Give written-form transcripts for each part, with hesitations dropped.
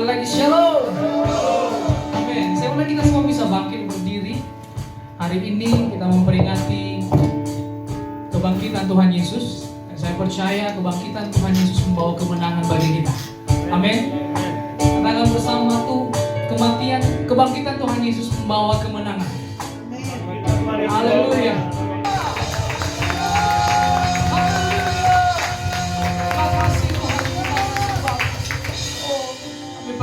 Sekali lagi shalom. Amin. Saya undang kita semua bisa bangkit berdiri. Hari ini kita memperingati kebangkitan Tuhan Yesus. Dan saya percaya kebangkitan Tuhan Yesus membawa kemenangan bagi kita. Amin. Katakan bersama tuh, kebangkitan Tuhan Yesus membawa kemenangan. Haleluya.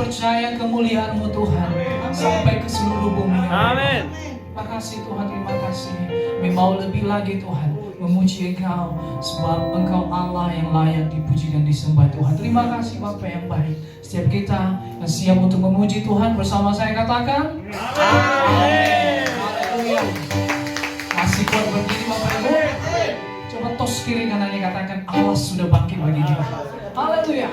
Percaya kemuliaan-Mu Tuhan sampai ke seluruh bumi. Amin. Terima kasih Tuhan, terima kasih. Kami mau lebih lagi Tuhan memuji Engkau sebab Engkau Allah yang layak dipuji dan disembah Tuhan. Terima kasih Bapa yang baik. Setiap kita yang siap untuk memuji Tuhan bersama saya katakan amin. Haleluya. Masih kuat berdiri Bapak Ibu? Coba tos kiri kanannya katakan Allah sudah bangkit bagi kita. Haleluya.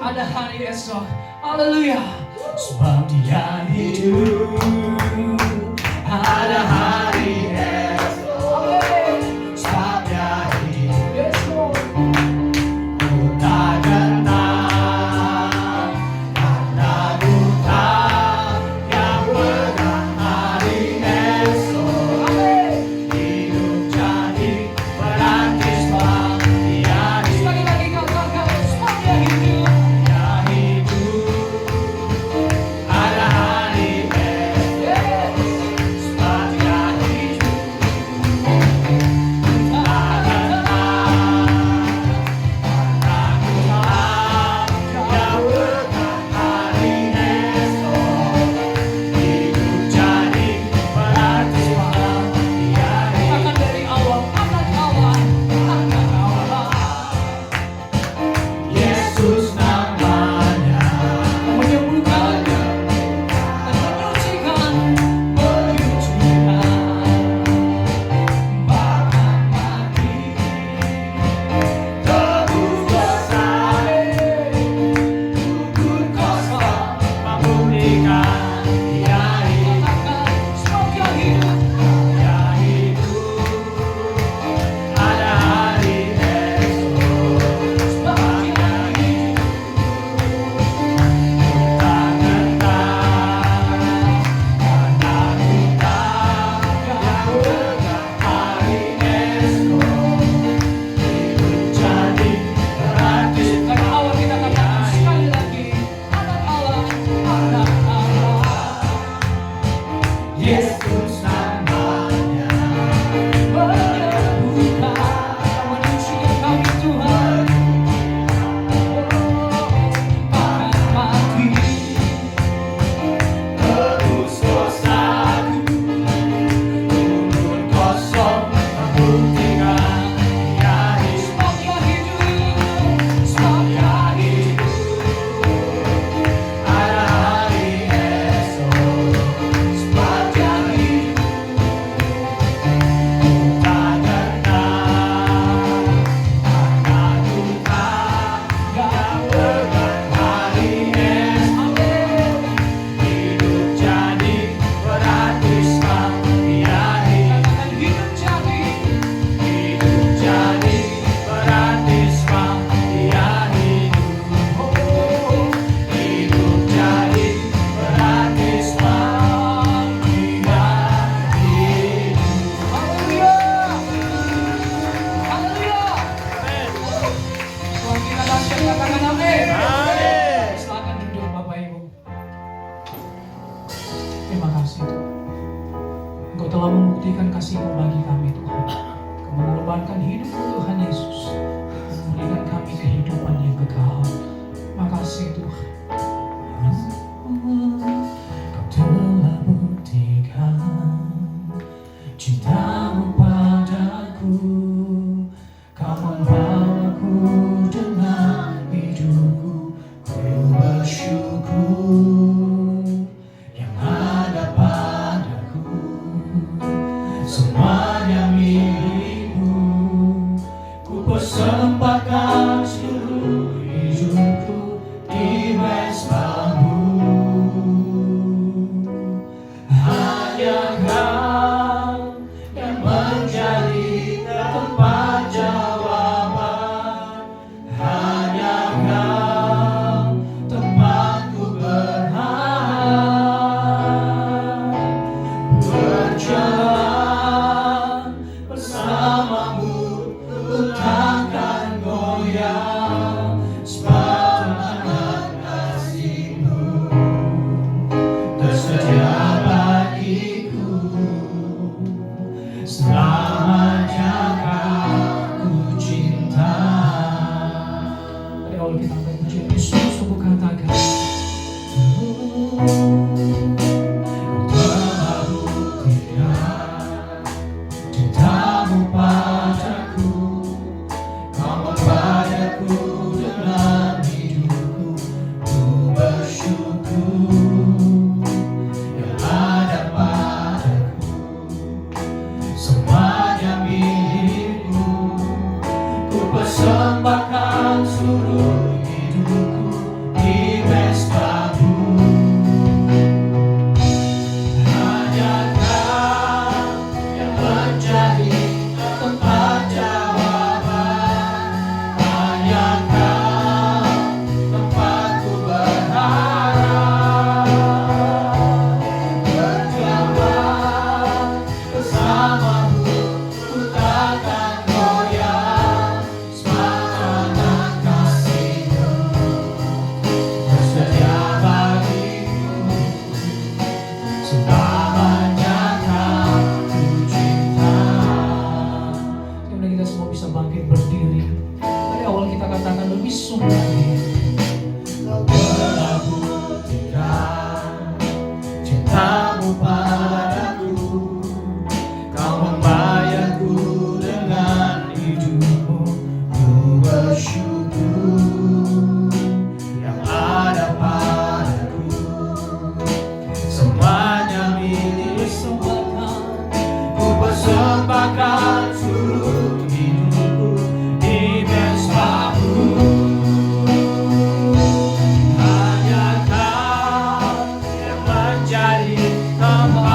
Ada hari esok, haleluya. Sebab Dia hidup, ada hari esok. Sebab Dia hidup, ku tak gentar karena ku tahu yang menang hari esok. Hidup jadi berarti sebab Dia hidup. kasih Tuhan. Engkau telah membuktikan kasih-Mu bagi kami Tuhan. Engkau mengorbankan hidup-Mu Tuhan Yesus, memberikan kami kehidupan yang kekal. Makasih Tuhan. Kau telah buktikan cinta-Mu padaku. Kau membawaku dengan hidupku. Ku bersyukur yang ada padaku. Semuanya milik-Mu. Ku persembahkan seluruh hidupku di mesbah-Mu. Hanya Kau yang menjadi tempat jawaban. Hanya Kau tempatku berharap. Berjalan bersama-Mu, ku takkan goyah. Sepanjang kasih-Mu tersedia bagiku. Selamanya Kau ku cinta. Dari awal kita angkat pujian Yesus, aku katakan telah buktikan cinta-Mu padaku. Kau membayarku dengan hidupku. Ku bersyukur yang ada padaku. Semuanya milik-Mu. Ku persembahkan seluruh hidupku di mesbah-Mu. Hanya Kau yang menjadi tempat jawaban. Hanya Kau tempatku berharap. Berjalan bersama-Mu, ku takkan goyah. Sepanjang kasih-Mu tersedia bagiku. Selamanya Kau ku cinta. Sekarang kita semua bisa bangkit berdiri. Dari awal kita katakan lebih sungguh lagi. Kau telah buktikan cinta-Mu padaku. Kau membayarku dengan hidupmu. Ku bersyukur yang ada padaku. Semuanya milik-Mu. Ku persembahkan seluruh hidupku di mesbah-Mu. Hanya Kau yang menjadi tempat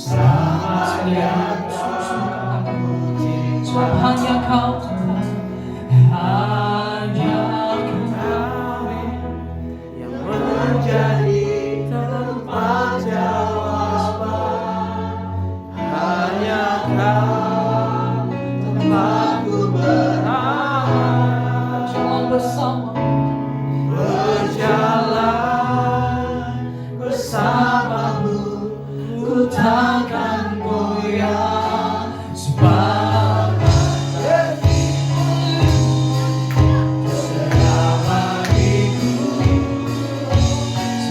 Sekali lagi sungguh-sungguh katakan, sebab hanya Kau Tuhan, hanya Kau yang menjadi tempat jawaban. Hanya Kau tempatku berharap. berjalan bersama, Berjalan bersamamu, ku takkan goyah. Sebab selama hidup,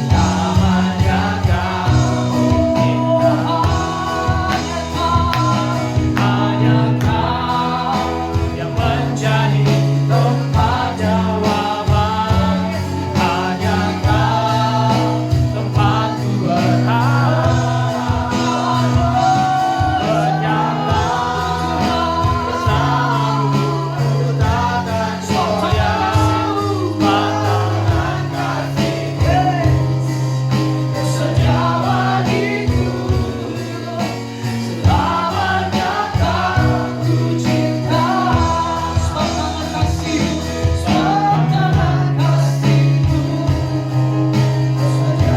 selamanya Kau hanya Kau yang menjadi tempat jawaban. Hanya Kau tempatku berharap. Berjalan bersamamu, ku takkan goyah. Pandangan kasih sejauh itu, selamanya Kau ku cinta. tangan kasih-Mu, Pandangan kasih-Mu sejauh itu,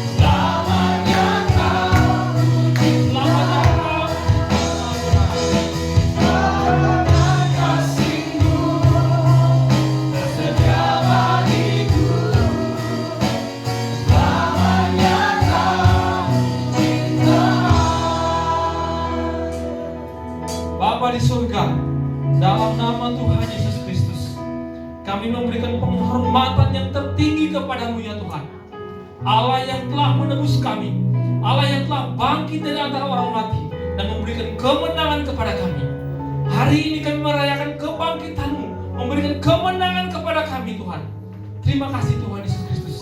selamanya Kau ku cinta. Pandangan kasih-Mu sejauh itu, selamanya Kau cinta. Bapa di surga, dalam nama Tuhan Yesus Kristus, kami memberikan penghormatan yang tertinggi kepadamu ya Tuhan. Allah yang telah menebus kami, Allah yang telah bangkit dari antara orang mati dan memberikan kemenangan kepada kami. Hari ini kami merayakan kebangkitan-Mu, memberikan kemenangan kepada kami Tuhan. Terima kasih Tuhan Yesus Kristus.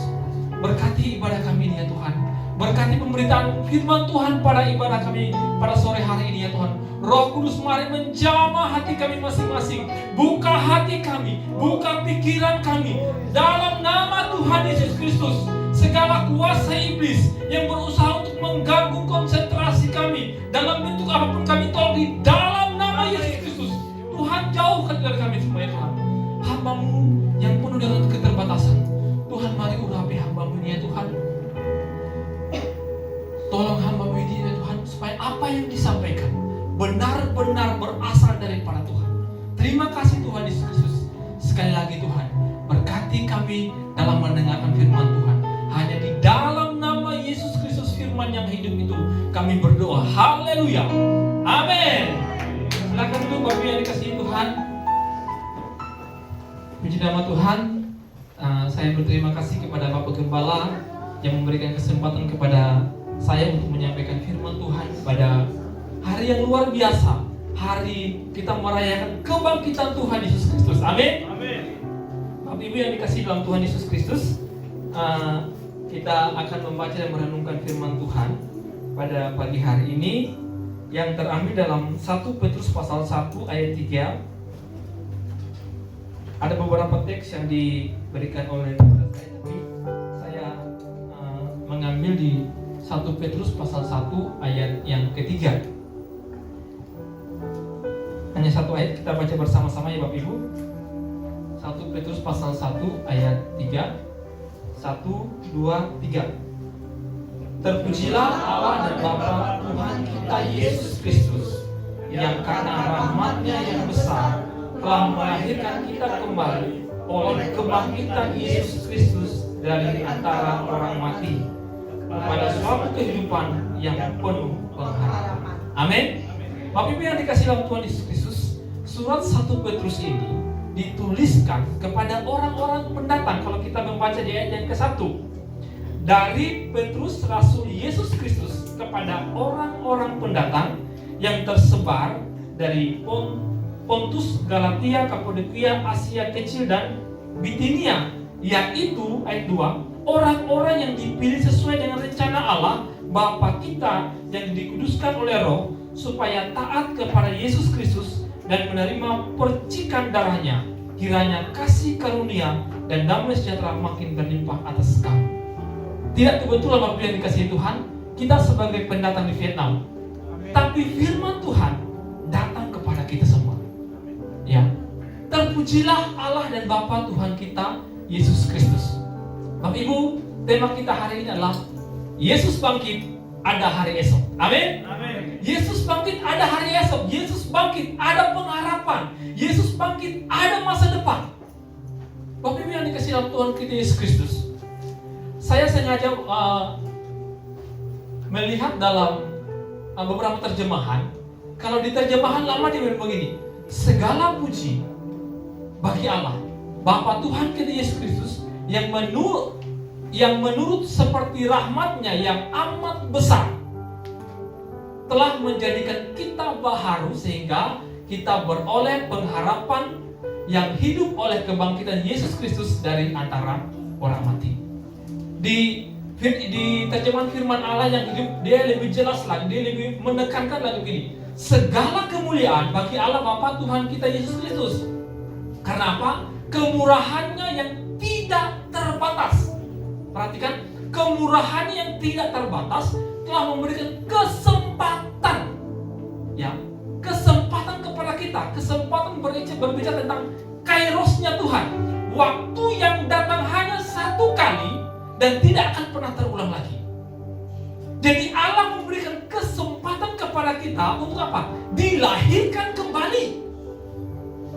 Berkati ibadah kami ini ya Tuhan. Berkati pemberitaan firman Tuhan pada ibadah kami pada sore hari ini ya Tuhan. Roh Kudus mari menjamah hati kami masing-masing. Buka hati kami, buka pikiran kami. Dalam nama Tuhan Yesus Kristus, segala kuasa iblis yang berusaha untuk mengganggu konsentrasi kami dalam bentuk apapun kami tolak di dalam nama Yesus Kristus. Tuhan jauhkan dari kami semua ya Tuhan. Hamba-Mu yang penuh dengan keterbatasan, Tuhan mari urapi hamba-Mu ini ya Tuhan. Tolong hamba-Mu ini ya Tuhan, supaya apa yang disampaikan benar-benar berasal daripada Tuhan. Terima kasih Tuhan Yesus Kristus. Sekali lagi Tuhan, berkati kami dalam mendengarkan firman Tuhan. Hanya di dalam nama Yesus Kristus firman yang hidup itu kami berdoa. Haleluya. Amin. Silakan dulu Bapak yang dikasihi Tuhan. Puji nama Tuhan. Saya berterima kasih kepada Bapak Gembala yang memberikan kesempatan kepada saya untuk menyampaikan firman Tuhan pada hari yang luar biasa, hari kita merayakan kebangkitan Tuhan Yesus Kristus. Amin. Amin. Bapak Ibu yang dikasihi dalam Tuhan Yesus Kristus, kita akan membaca dan merenungkan firman Tuhan pada pagi hari ini yang terambil dalam 1 Petrus pasal 1 ayat 3. Ada beberapa teks yang diberikan oleh kepada saya, tapi saya mengambil di 1 Petrus pasal 1 ayat yang ketiga. Hanya satu ayat kita baca bersama-sama ya Bapak Ibu. 1 Petrus pasal 1 ayat 3. 1, 2, 3. Terpujilah Allah dan Bapa Tuhan kita Yesus Kristus, yang karena rahmat-Nya yang besar telah melahirkan kita kembali oleh kebangkitan Yesus Kristus dari antara orang mati pada suatu kehidupan yang penuh pengharapan. Amin. Bapak Ibu yang dikasihi dalam Tuhan Yesus Kristus, surat 1 Petrus ini dituliskan kepada orang-orang pendatang. Kalau kita membaca di ayat yang ke-1, dari Petrus Rasul Yesus Kristus kepada orang-orang pendatang yang tersebar dari Pontus, Galatia, Kapadokia, Asia Kecil dan Bitinia, yaitu ayat 2, orang-orang yang dipilih sesuai dengan rencana Allah Bapa kita yang dikuduskan oleh Roh, supaya taat kepada Yesus Kristus dan menerima percikan darahnya. Kiranya kasih karunia dan damai sejahtera makin berlimpah atas kamu. Tidak kebetulan Bapak Ibu yang dikasihi Tuhan, kita sebagai pendatang di Vietnam. Tapi firman Tuhan datang kepada kita semua. Ya. Terpujilah Allah dan Bapa Tuhan kita Yesus Kristus. Bapak Ibu, tema kita hari ini adalah Yesus bangkit, ada hari esok. Amin. Yesus bangkit, ada hari esok. Yesus bangkit, ada pengharapan. Yesus bangkit, ada masa depan. Bapak Ibu yang dikasihi dalam Tuhan kita Yesus Kristus, saya sengaja melihat dalam beberapa terjemahan. Kalau di terjemahan lama dia bilang begini, segala puji bagi Allah Bapa Tuhan kita Yesus Kristus yang menurut seperti rahmat-Nya yang amat besar telah menjadikan kita baharu sehingga kita beroleh pengharapan yang hidup oleh kebangkitan Yesus Kristus dari antara orang mati. Di terjemahan firman Allah yang hidup, dia lebih jelas lagi, dia lebih menekankan lagi begini, segala kemuliaan bagi Allah Bapa Tuhan kita Yesus Kristus. Karena apa? Kemurahannya yang tidak terbatas. Perhatikan, kemurahannya yang tidak terbatas telah memberikan kesempatan, ya, kesempatan kepada kita, kesempatan berbicara tentang kairosnya Tuhan, waktu yang datang hanya satu kali dan tidak akan pernah terulang lagi. Jadi Allah memberikan kesempatan kepada kita untuk apa? Dilahirkan kembali.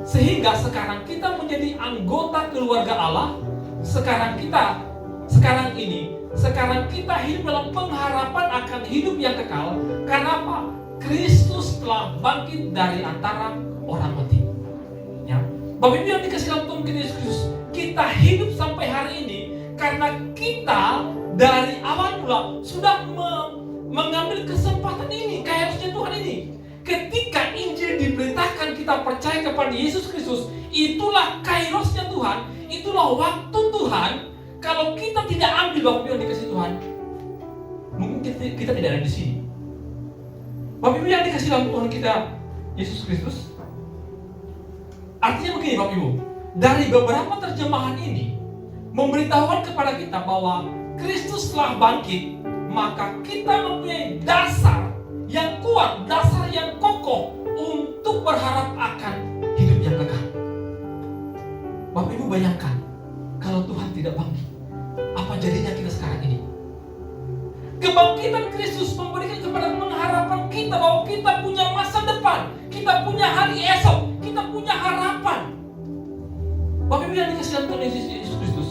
Sehingga sekarang kita menjadi anggota keluarga Allah. Sekarang kita hidup dalam pengharapan akan hidup yang kekal. Karena apa? Kristus telah bangkit dari antara orang mati. Ya. Bapak Ibu yang dikasihi dalam Tuhan Yesus Kristus, kita hidup sampai hari ini karena kita dari awal mula sudah mengambil kesempatan ini, kairosnya Tuhan ini. Ketika Injil diberitakan, kita percaya kepada Yesus Kristus, itulah kairosnya Tuhan, itulah waktu Tuhan. Kalau kita tidak ambil Bapak Ibu yang dikasihi Tuhan, mungkin kita tidak ada di sini. Bapak Ibu yang dikasihi dalam Tuhan kita Yesus Kristus, artinya begini Bapak Ibu, dari beberapa terjemahan ini memberitahukan kepada kita bahwa Kristus telah bangkit, maka kita mempunyai dasar yang kuat, dasar yang kokoh untuk berharap akan hidup yang kekal. Bapak Ibu bayangkan, kalau Tuhan tidak bangkit, apa jadinya kita sekarang ini? Kebangkitan Kristus memberikan kepada pengharapan kita bahwa kita punya masa depan, kita punya hari esok, kita punya harapan. Bapak Ibu yang dikasihi dalam Tuhan Yesus Kristus,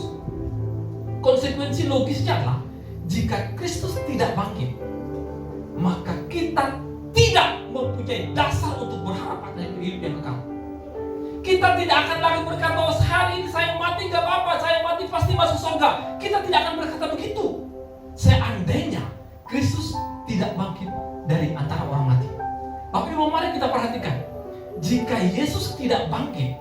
konsekuensi logisnya adalah jika Kristus tidak bangkit, maka kita tidak mempunyai dasar untuk berharap akan hidup yang kekal. Kita tidak akan lagi berkata, oh hari ini saya mati gak apa-apa, saya mati pasti masuk surga. Kita tidak akan berkata begitu. Seandainya Kristus tidak bangkit dari antara orang mati. Tapi mari kita perhatikan, jika Yesus tidak bangkit,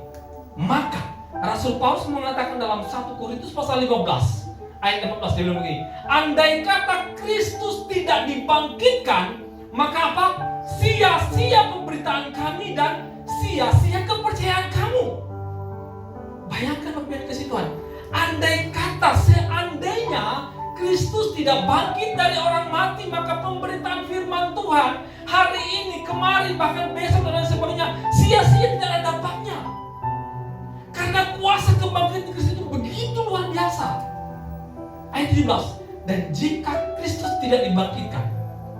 maka Rasul Paulus mengatakan dalam 1 Korintus pasal 15 ayat 14, dia bilang begini, andai kata Kristus tidak dibangkitkan, maka apa? Sia-sia pemberitaan kami dan sia-sia kepercayaan kamu. Bayangkan Bapak Ibu kasih Tuhan, andai kata, seandainya Kristus tidak bangkit dari orang mati, maka pemberitaan firman Tuhan hari ini, kemarin, bahkan besok dan lain sebagainya sia-sia, tidak ada dampaknya. Karena kuasa kebangkitan Kristus itu begitu luar biasa. Ayat 17, dan jika Kristus tidak dibangkitkan,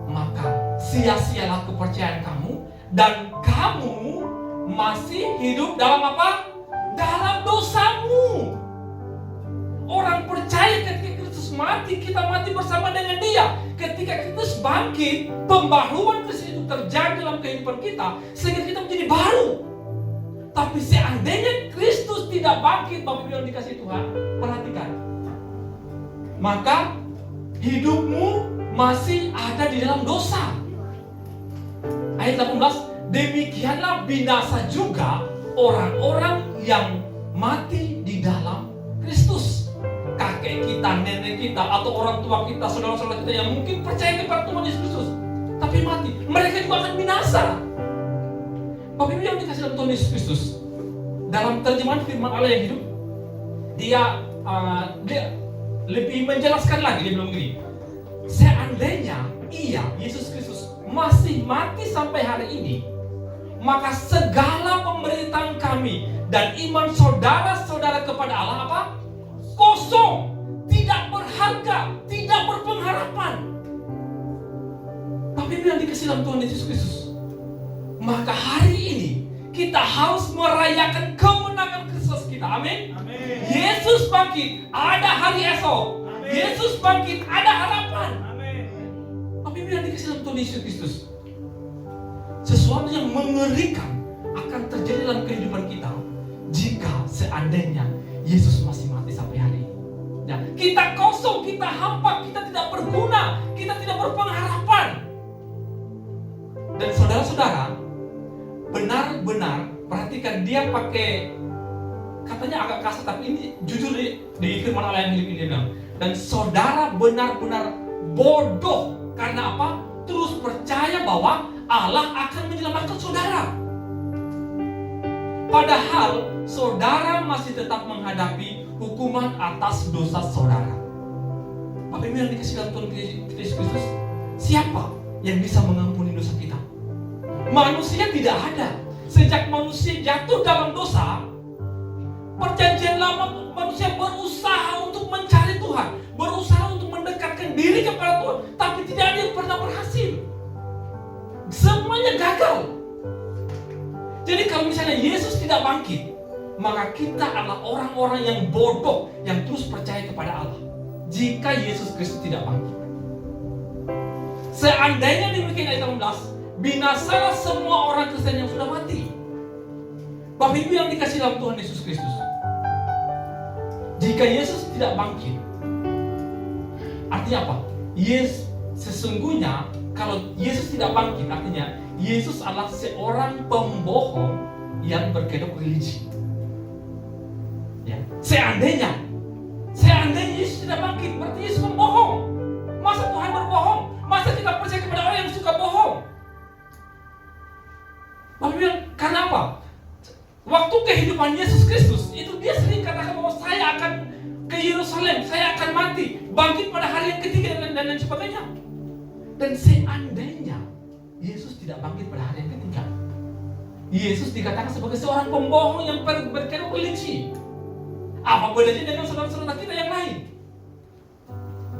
maka sia-sialah kepercayaan kamu, dan kamu masih hidup dalam apa? Dalam dosamu. Orang percaya ketika Kristus mati, kita mati bersama dengan Dia. Ketika Kristus bangkit, pembaharuan Kristus itu terjadi dalam kehidupan kita, sehingga kita menjadi baru. Tapi seandainya Kristus tidak bangkit, Bapak Ibu yang dikasihi Tuhan, perhatikan, maka hidupmu masih ada di dalam dosa. Ayat 18, demikianlah binasa juga orang-orang yang mati di dalam Kristus. Kakek kita, nenek kita, atau orang tua kita, saudara-saudara kita yang mungkin percaya kepada Tuhan Yesus Kristus, tapi mati, mereka juga akan binasa. Bapak Ibu yang dikasih dalam Tuhan Yesus Kristus, dalam terjemahan firman Allah yang hidup, dia lebih menjelaskan lagi, dia bilang begini, seandainya Yesus Kristus masih mati sampai hari ini, maka segala pemberitaan kami dan iman saudara-saudara kepada Allah apa? Kosong, tidak berharga, tidak berpengharapan. Tapi yang dikasih dalam Tuhan Yesus Kristus, maka hari ini kita harus merayakan kemenangan Kristus kita. Amin. Yesus bangkit, ada hari esok. Yesus bangkit, ada harapan. Tapi yang dikasih dalam Tuhan Yesus Kristus, sesuatu yang mengerikan akan terjadi dalam kehidupan kita jika seandainya Yesus masih mati sampai hari ini. Ya, kita kosong, kita hampa, kita tidak berguna, kita tidak berpengharapan. Dan saudara-saudara, benar-benar perhatikan, dia pakai katanya agak kasar, tapi ini jujur di firman Allah yang hidup ini, dia bilang, dan saudara benar-benar bodoh. Karena apa? Terus percaya bahwa Allah akan menyelamatkan saudara. Padahal saudara masih tetap menghadapi hukuman atas dosa saudara. Bapak Ibu yang dikasih dalam Tuhan Yesus Kristus, siapa yang bisa mengampuni dosa kita? Manusia tidak ada. Sejak manusia jatuh dalam dosa, perjanjian lama manusia berusaha untuk mencari Tuhan, berusaha untuk mendekatkan diri kepada Tuhan, tapi tidak ada yang pernah berhasil. Semuanya gagal. Jadi kalau misalnya Yesus tidak bangkit, maka kita adalah orang-orang yang bodoh yang terus percaya kepada Allah. Jika Yesus Kristus tidak bangkit, seandainya demikian ayat 18, binasalah semua orang Kristen yang sudah mati. Bapak Ibu yang dikasih dalam Tuhan Yesus Kristus, jika Yesus tidak bangkit, artinya apa? Sesungguhnya kalau Yesus tidak bangkit, artinya Yesus adalah seorang pembohong yang berkedok religi. Ya. Seandainya Yesus tidak bangkit, berarti Yesus membohong. Masa Tuhan berbohong? Masa kita percaya kepada orang yang suka bohong? Karena apa? Waktu kehidupan Yesus Kristus itu dia sering katakan bahwa saya akan ke Yerusalem, saya akan mati, bangkit pada hari yang ketiga dan lain sebagainya. Dan seandainya Yesus tidak bangkit pada hari yang ketiga, Yesus dikatakan sebagai seorang pembohong yang berkedok religi. Apa bedanya dengan saudara-saudara kita yang lain?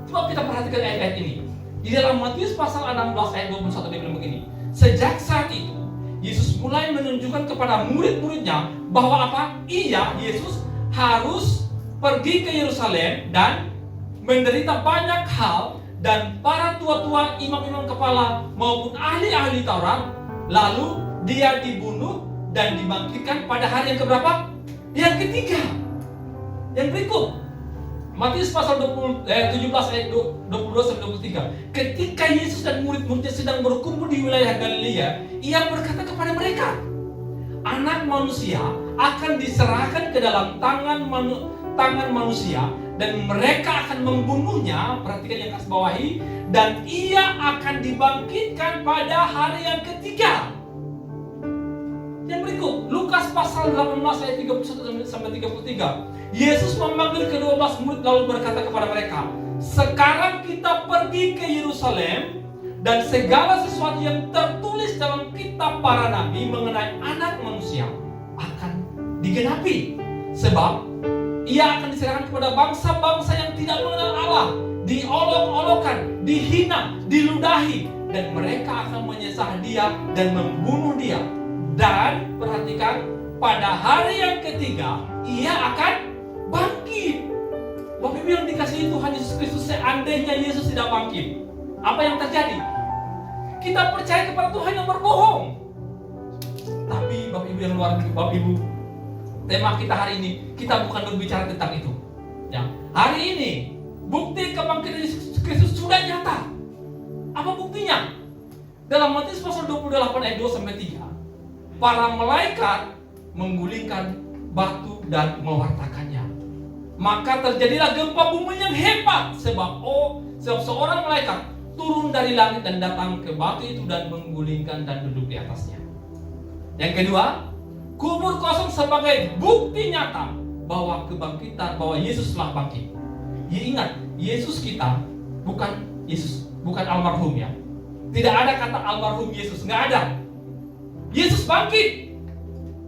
Coba kita perhatikan ayat-ayat ini. Di dalam Matius pasal 16 ayat 21 dia bilang begini, sejak saat itu Yesus mulai menunjukkan kepada murid-muridnya bahwa apa? Yesus harus pergi ke Yerusalem dan menderita banyak hal, dan para tua-tua, imam-imam kepala maupun ahli-ahli Taurat, lalu dia dibunuh dan dibangkitkan pada hari yang keberapa? Yang ketiga. Yang berikut, Matius pasal 17 ayat 22-23. Ketika Yesus dan murid-muridnya sedang berkumpul di wilayah Galilea, ia berkata kepada mereka, Anak manusia akan diserahkan ke dalam tangan manusia, dan mereka akan membunuhnya. Perhatikan yang kasih bawahi, dan ia akan dibangkitkan pada hari yang ketiga. Yang berikut, Lukas pasal 18 ayat 31-33. Yesus memanggil ke-12 murid lalu berkata kepada mereka, sekarang kita pergi ke Yerusalem, dan segala sesuatu yang tertulis dalam kitab para nabi mengenai Anak Manusia akan digenapi. Sebab ia akan diserahkan kepada bangsa-bangsa yang tidak mengenal Allah, diolok-olokkan, dihina, diludahi, dan mereka akan menyesah dia dan membunuh dia. Dan perhatikan, pada hari yang ketiga ia akan bangkit. Bapak Ibu yang dikasihi Tuhan Yesus Kristus, seandainya Yesus tidak bangkit, apa yang terjadi? Kita percaya kepada Tuhan yang berbohong. Tapi Bapak Ibu yang luar biasa, Bapak Ibu, tema kita hari ini, kita bukan berbicara tentang itu. Ya, hari ini bukti kebangkitan Yesus Kristus sudah nyata. Apa buktinya? Dalam Matius pasal 28 ayat 2-3, para malaikat menggulingkan batu dan mewartakannya. Maka terjadilah gempa bumi yang hebat, sebab seorang malaikat turun dari langit dan datang ke batu itu dan menggulingkan dan duduk di atasnya. Yang kedua, kubur kosong sebagai bukti nyata bahwa kebangkitan, bahwa Yesus telah bangkit. Ingat, Yesus kita bukan Yesus, bukan almarhum ya. Tidak ada kata almarhum Yesus, nggak ada. Yesus bangkit.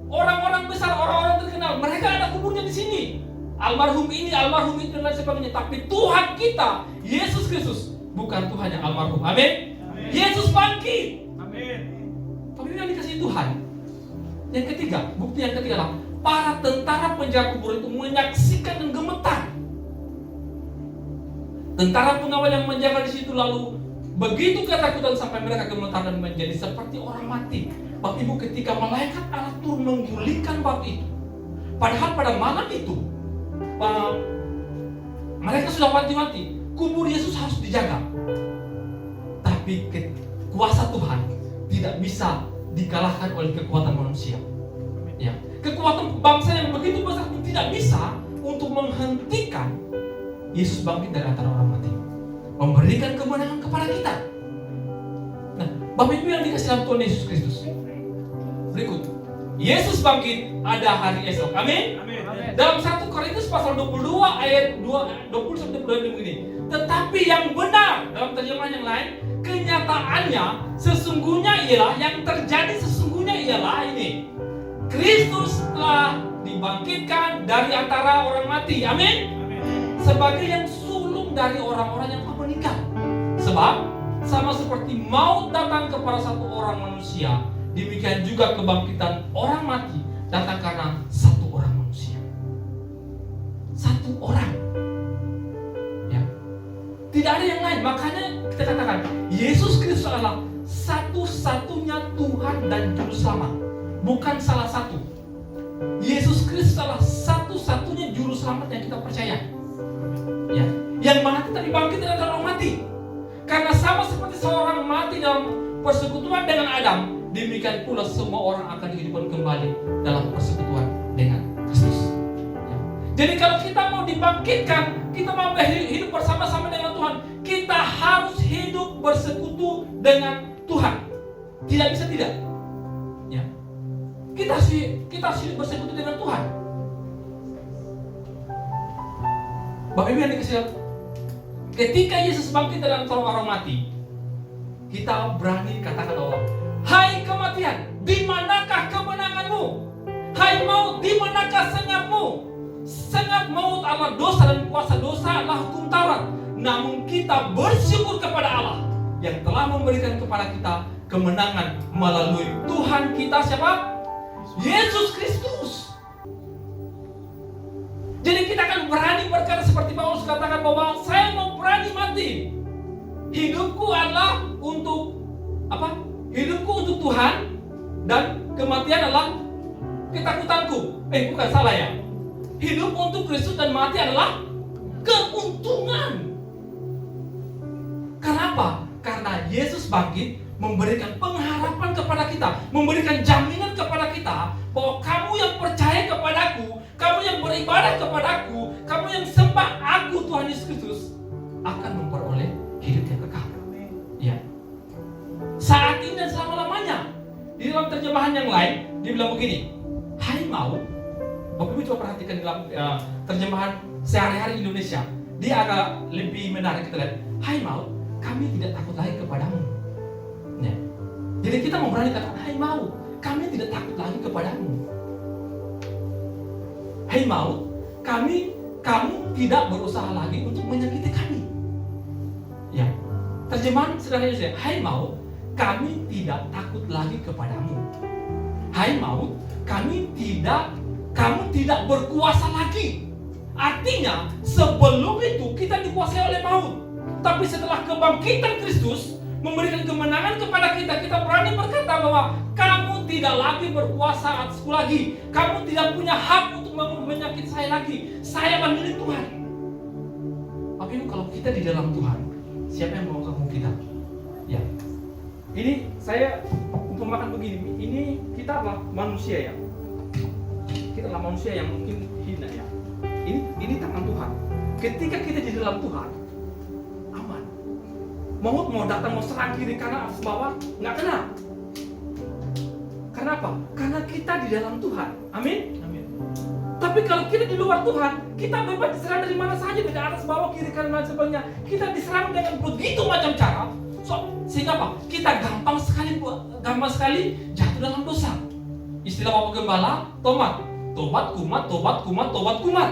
Orang-orang besar, orang-orang terkenal, mereka ada kuburnya di sini. Almarhum ini, almarhum itu dan sebagainya. Tapi Tuhan kita, Yesus Kristus, bukan Tuhan yang almarhum. Amin. Yesus bangkit. Amin. Tapi yang dikasih Tuhan. Yang ketiga, bukti yang ketiga lah, para tentara penjaga kubur itu menyaksikan dan gemetar. Tentara pengawal yang menjaga di situ lalu begitu ketakutan sampai mereka gemetar dan menjadi seperti orang mati. Bapak Ibu, ketika malaikat Allah turun menggulingkan batu itu, padahal pada malam itu mereka sudah mati-mati, kubur Yesus harus dijaga. Tapi kuasa Tuhan tidak bisa dikalahkan oleh kekuatan manusia. Ya, kekuatan bangsa yang begitu besar itu tidak bisa untuk menghentikan Yesus bangkit dari antara orang mati, memberikan kemenangan kepada kita. Nah, Bapak Ibu yang dikasih dalam Tuhan Yesus Kristus, berikut, Yesus bangkit ada hari esok. Amin. Dalam 1 Korintus pasal 22 ayat 20-22 begini. Tetapi yang benar, dalam terjemahan yang lain, kenyataannya sesungguhnya ialah, yang terjadi sesungguhnya ialah ini: Kristus telah dibangkitkan dari antara orang mati. Amin. Sebagai yang sulung dari orang-orang yang telah meninggal. Sebab sama seperti maut datang kepada satu orang manusia, demikian juga kebangkitan orang mati datang karena satu orang manusia. Satu orang. Ya. Tidak ada yang lain. Makanya kita katakan Yesus Kristus adalah satu-satunya Tuhan dan Juru Selamat, bukan salah satu. Yesus Kristus adalah satu-satunya Juru Selamat yang kita percaya. Ya, yang mana kita dibangkit dari antara orang mati. Karena sama seperti seorang mati dalam persekutuan dengan Adam, demikian pula semua orang akan dihidupkan kembali dalam persekutuan dengan Kristus. Ya. Jadi kalau kita mau dibangkitkan, kita mau hidup bersama-sama dengan Tuhan, kita harus hidup bersekutu dengan Tuhan. Tidak bisa tidak. Ya. Kita harus hidup bersekutu dengan Tuhan. Bapak Ibu yang dikasih, ketika Yesus bangkit dari antara orang mati, kita berani katakan bahwa, hai kematian, di manakah kemenanganmu? Hai maut, di manakah sengatmu? Sengat maut adalah dosa dan kuasa dosa adalah hukum Taurat. Namun kita bersyukur kepada Allah yang telah memberikan kepada kita kemenangan melalui Tuhan kita siapa? Yesus Kristus. Jadi kita akan berani berkata seperti Paulus katakan bahwa saya mau berani mati. Hidupku adalah untuk apa? Hidupku untuk Tuhan dan kematian adalah ketakutanku. Bukan, salah ya. Hidup untuk Kristus dan mati adalah keuntungan. Kenapa? Karena Yesus bangkit memberikan pengharapan kepada kita, memberikan jaminan kepada kita bahwa kamu yang percaya kepadaku, kamu yang beribadah kepadaku, kamu yang sembah aku Tuhan Yesus Kristus akan memperoleh hidup yang kekal. Ya. Saat ini dan selama-lamanya. Di dalam terjemahan yang lain dibilang begini, hai maut. Bapak Ibu coba perhatikan dalam terjemahan sehari-hari Indonesia, dia agak lebih menarik. Kita lihat, hai maut, kami tidak takut lagi kepadamu. Ya. Jadi kita mau berani katakan, hai maut, kami tidak takut lagi kepadamu. Hai maut, kamu tidak berusaha lagi untuk menyakiti kami. Ya. Terjemahan sederhana Indonesia, hai maut, kami tidak takut lagi kepadamu. Hai maut, kamu tidak berkuasa lagi. Artinya sebelum itu kita dikuasai oleh maut, tapi setelah kebangkitan Kristus memberikan kemenangan kepada kita, kita berani berkata bahwa kamu tidak lagi berkuasa atasku lagi. Kamu tidak punya hak untuk menyakiti saya lagi. Saya adalah milik Tuhan. Tapi kalau kita di dalam Tuhan, siapa yang mau kamu kita? Ya. Ini saya umpamakan begini. Ini kita adalah manusia ya. Kita adalah manusia yang mungkin hina ya. Ini tangan Tuhan. Ketika kita di dalam Tuhan, aman. Maut mau datang mau serang kiri kanan atas bawah, nggak kena. Kenapa? Karena kita di dalam Tuhan. Amin. Amin. Tapi kalau kita di luar Tuhan, kita bebas diserang dari mana saja, dari atas, bawah, kiri, kanan, dan sebagainya. Kita diserang dengan begitu macam cara. Sehingga apa? Kita gampang sekali jatuh dalam dosa. Istilah Bapak Gembala, tobat, kumat, tobat, kumat.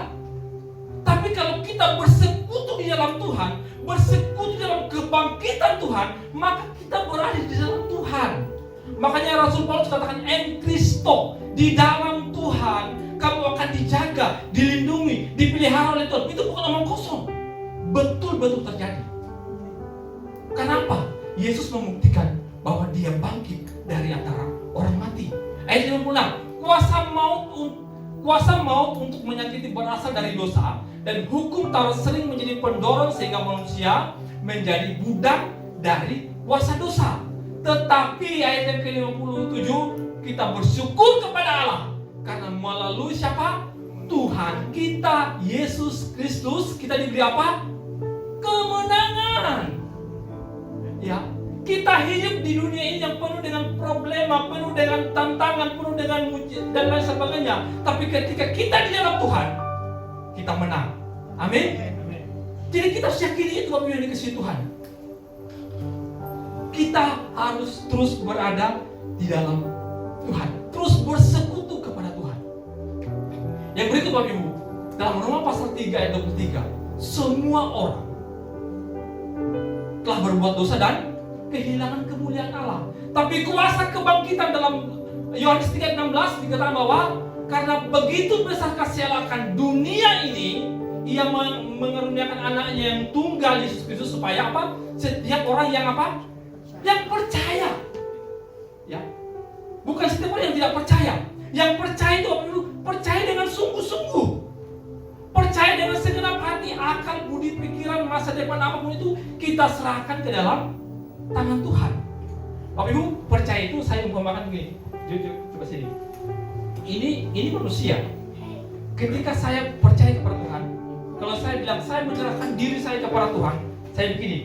Tapi kalau kita bersekutu di dalam Tuhan, bersekutu dalam kebangkitan Tuhan, maka kita berada di dalam Tuhan. Makanya Rasul Paulus katakan, en Kristo, di dalam Tuhan kamu akan dijaga, dilindungi, dipelihara oleh Tuhan. Itu bukan omong kosong, betul-betul terjadi. Kenapa? Yesus membuktikan bahwa dia bangkit dari antara orang mati. Ayat 56, kuasa maut untuk menyakiti berasal dari dosa, dan hukum Taurat sering menjadi pendorong sehingga manusia menjadi budak dari kuasa dosa. Tetapi ayat yang ke-57, kita bersyukur kepada Allah karena melalui siapa? Tuhan kita Yesus Kristus kita diberi apa? Kemenangan. Ya, kita hidup di dunia ini yang penuh dengan problema, penuh dengan tantangan, penuh dengan mujizat dan lain sebagainya. Tapi ketika kita di dalam Tuhan, kita menang. Amin. Jadi kita harus yakini itu apa yang dikasih Tuhan. Kita harus terus berada di dalam Tuhan, terus bersekutu kepada Tuhan. Yang berikut Bapak Ibu, dalam Roma pasal 3 ayat 23, semua orang telah berbuat dosa dan kehilangan kemuliaan Allah. Tapi kuasa kebangkitan dalam Yohanes 3:16 dikatakan bahwa karena begitu besar kasih Allah akan dunia ini, Ia mengaruniakan anaknya yang tunggal Yesus Kristus supaya apa? Setiap orang yang apa? Yang percaya. Ya. Bukan setiap orang yang tidak percaya. Yang percaya itu apa? Percaya dengan sungguh-sungguh. Percaya dengan segenap hati, akal, budi, pikiran, masa depan apapun itu kita serahkan ke dalam tangan Tuhan. Bapak Ibu, percaya itu saya umpamakan begini. Coba sini. Ini manusia. Ketika saya percaya kepada Tuhan, kalau saya bilang saya menyerahkan diri saya kepada Tuhan, saya begini.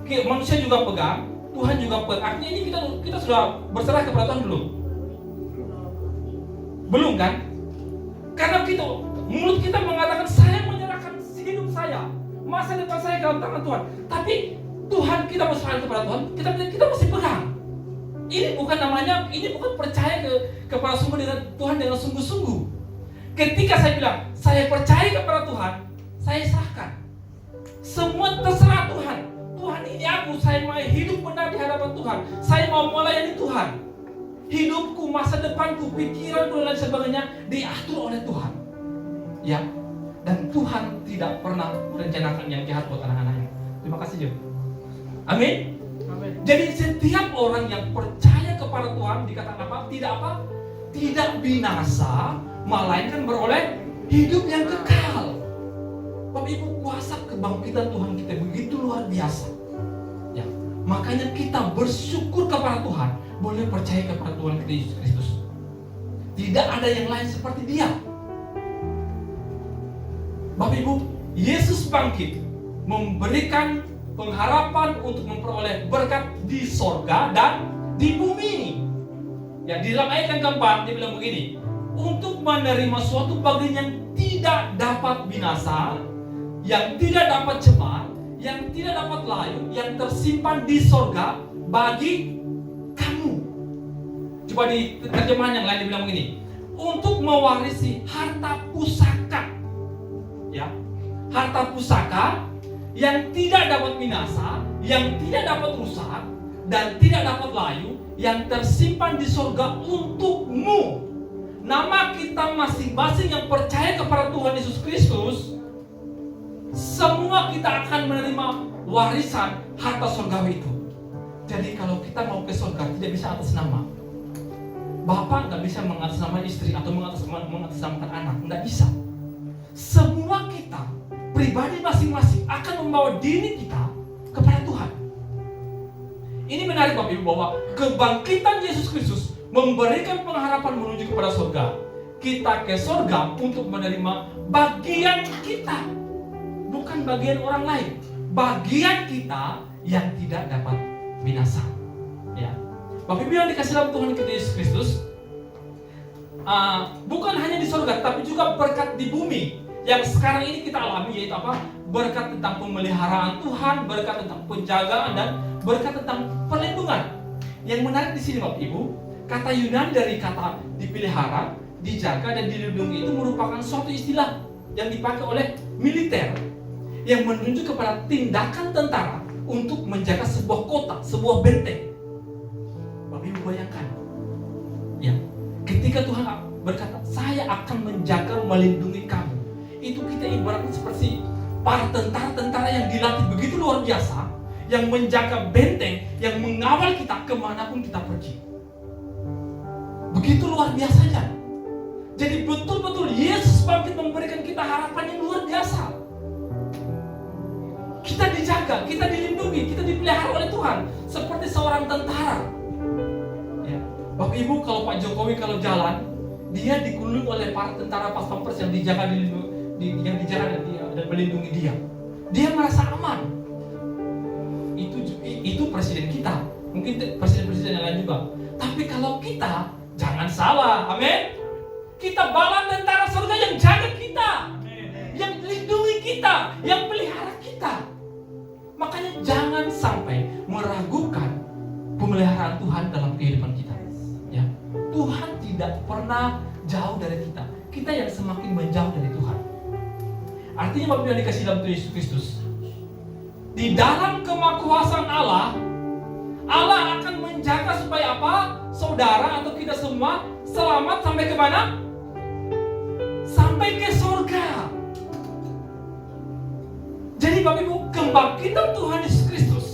Manusia juga pegang, Tuhan juga pegang. Artinya ini kita sudah berserah kepada Tuhan belum? Belum kan? Karena mulut kita mengatakan saya menyerahkan hidup saya, masa depan saya dalam tangan Tuhan. Tapi Tuhan kita berserah kepada Tuhan, kita mesti pegang. Ini bukan percaya kepada Tuhan dengan sungguh-sungguh. Ketika saya bilang saya percaya kepada Tuhan, saya serahkan. Semua terserah Tuhan. Tuhan ini aku, saya mau hidup benar di hadapan Tuhan. Saya mau melayani Tuhan. Hidupku, masa depanku, pikiranku dan lain sebagainya diatur oleh Tuhan. Ya, dan Tuhan tidak pernah merencanakan yang jahat buat anak-anaknya. Terima kasih Jo. Amin. Amin. Jadi setiap orang yang percaya kepada Tuhan dikatakan apa? Tidak binasa, melainkan beroleh hidup yang kekal. Bapak Ibu, kuasa kebangkitan Tuhan kita begitu luar biasa. Ya, makanya kita bersyukur kepada Tuhan, boleh percaya kepada Tuhan kita Yesus Kristus. Tidak ada yang lain seperti Dia. Bapak Ibu, Yesus bangkit memberikan pengharapan untuk memperoleh berkat di sorga dan di bumi. Ya, di dalam ayat yang keempat dia bilang begini, untuk menerima suatu bagian yang tidak dapat binasa, yang tidak dapat cemar, yang tidak dapat layu, yang tersimpan di sorga bagi kamu. Coba di terjemahan yang lain dia bilang begini, untuk mewarisi harta pusaka. Ya, harta pusaka yang tidak dapat binasa, yang tidak dapat rusak, dan tidak dapat layu, yang tersimpan di sorga untukmu. Nama kita masing-masing yang percaya kepada Tuhan Yesus Kristus, semua kita akan menerima warisan harta surgawi itu. Jadi kalau kita mau ke surga tidak bisa atas nama. Bapak nggak bisa mengatasnamakan istri atau mengatasnamakan anak, nggak bisa. Semua kita pribadi masing-masing akan membawa diri kita kepada Tuhan. Ini menarik Bapak Ibu bahwa kebangkitan Yesus Kristus memberikan pengharapan menuju kepada surga. Kita ke surga untuk menerima bagian kita, bukan bagian orang lain. Bagian kita yang tidak dapat binasa. Ya, Bapak Ibu yang dikasih dalam Tuhan kita Yesus Kristus, bukan hanya di surga, tapi juga berkat di bumi yang sekarang ini kita alami, yaitu apa? Berkat tentang pemeliharaan Tuhan, berkat tentang penjagaan, dan berkat tentang perlindungan. Yang menarik di sini Bapak Ibu, kata Yunani dari kata dipelihara, dijaga, dan dilindungi itu merupakan suatu istilah yang dipakai oleh militer yang menunjuk kepada tindakan tentara untuk menjaga sebuah kota, sebuah benteng. Bapak Ibu bayangkan, ya, ketika Tuhan berkata, saya akan menjaga, melindungi kamu, itu kita ibaratnya seperti para tentara-tentara yang dilatih begitu luar biasa, yang menjaga benteng, yang mengawal kita kemanapun kita pergi. Begitu luar biasanya. Jadi betul-betul Yesus bangkit memberikan kita harapan yang luar biasa. Kita dijaga, kita dilindungi, kita dipelihara oleh Tuhan seperti seorang tentara. Ya. Bapak Ibu, kalau Pak Jokowi kalau jalan, dia dikelilingi oleh para tentara pas pampers yang dijaga, yang dijaga dan melindungi dia. Dia merasa aman. Itu presiden kita. Mungkin presiden-presiden yang lain juga. Tapi kalau kita, jangan salah, amin. Kita bawa tentara surga yang jaga kita, yang melindungi kita, yang pelihara kita. Makanya jangan sampai meragukan pemeliharaan Tuhan dalam kehidupan kita. Ya, Tuhan tidak pernah jauh dari kita. Kita yang semakin menjauh dari Tuhan. Artinya Bapak yang dikasih dalam Tuhan Yesus Kristus, di dalam kemakuasaan Allah, Allah akan menjaga supaya apa? Saudara atau kita semua selamat sampai ke mana? Sampai ke surga. Jadi Bapak Ibu, kebangkitan Tuhan Yesus Kristus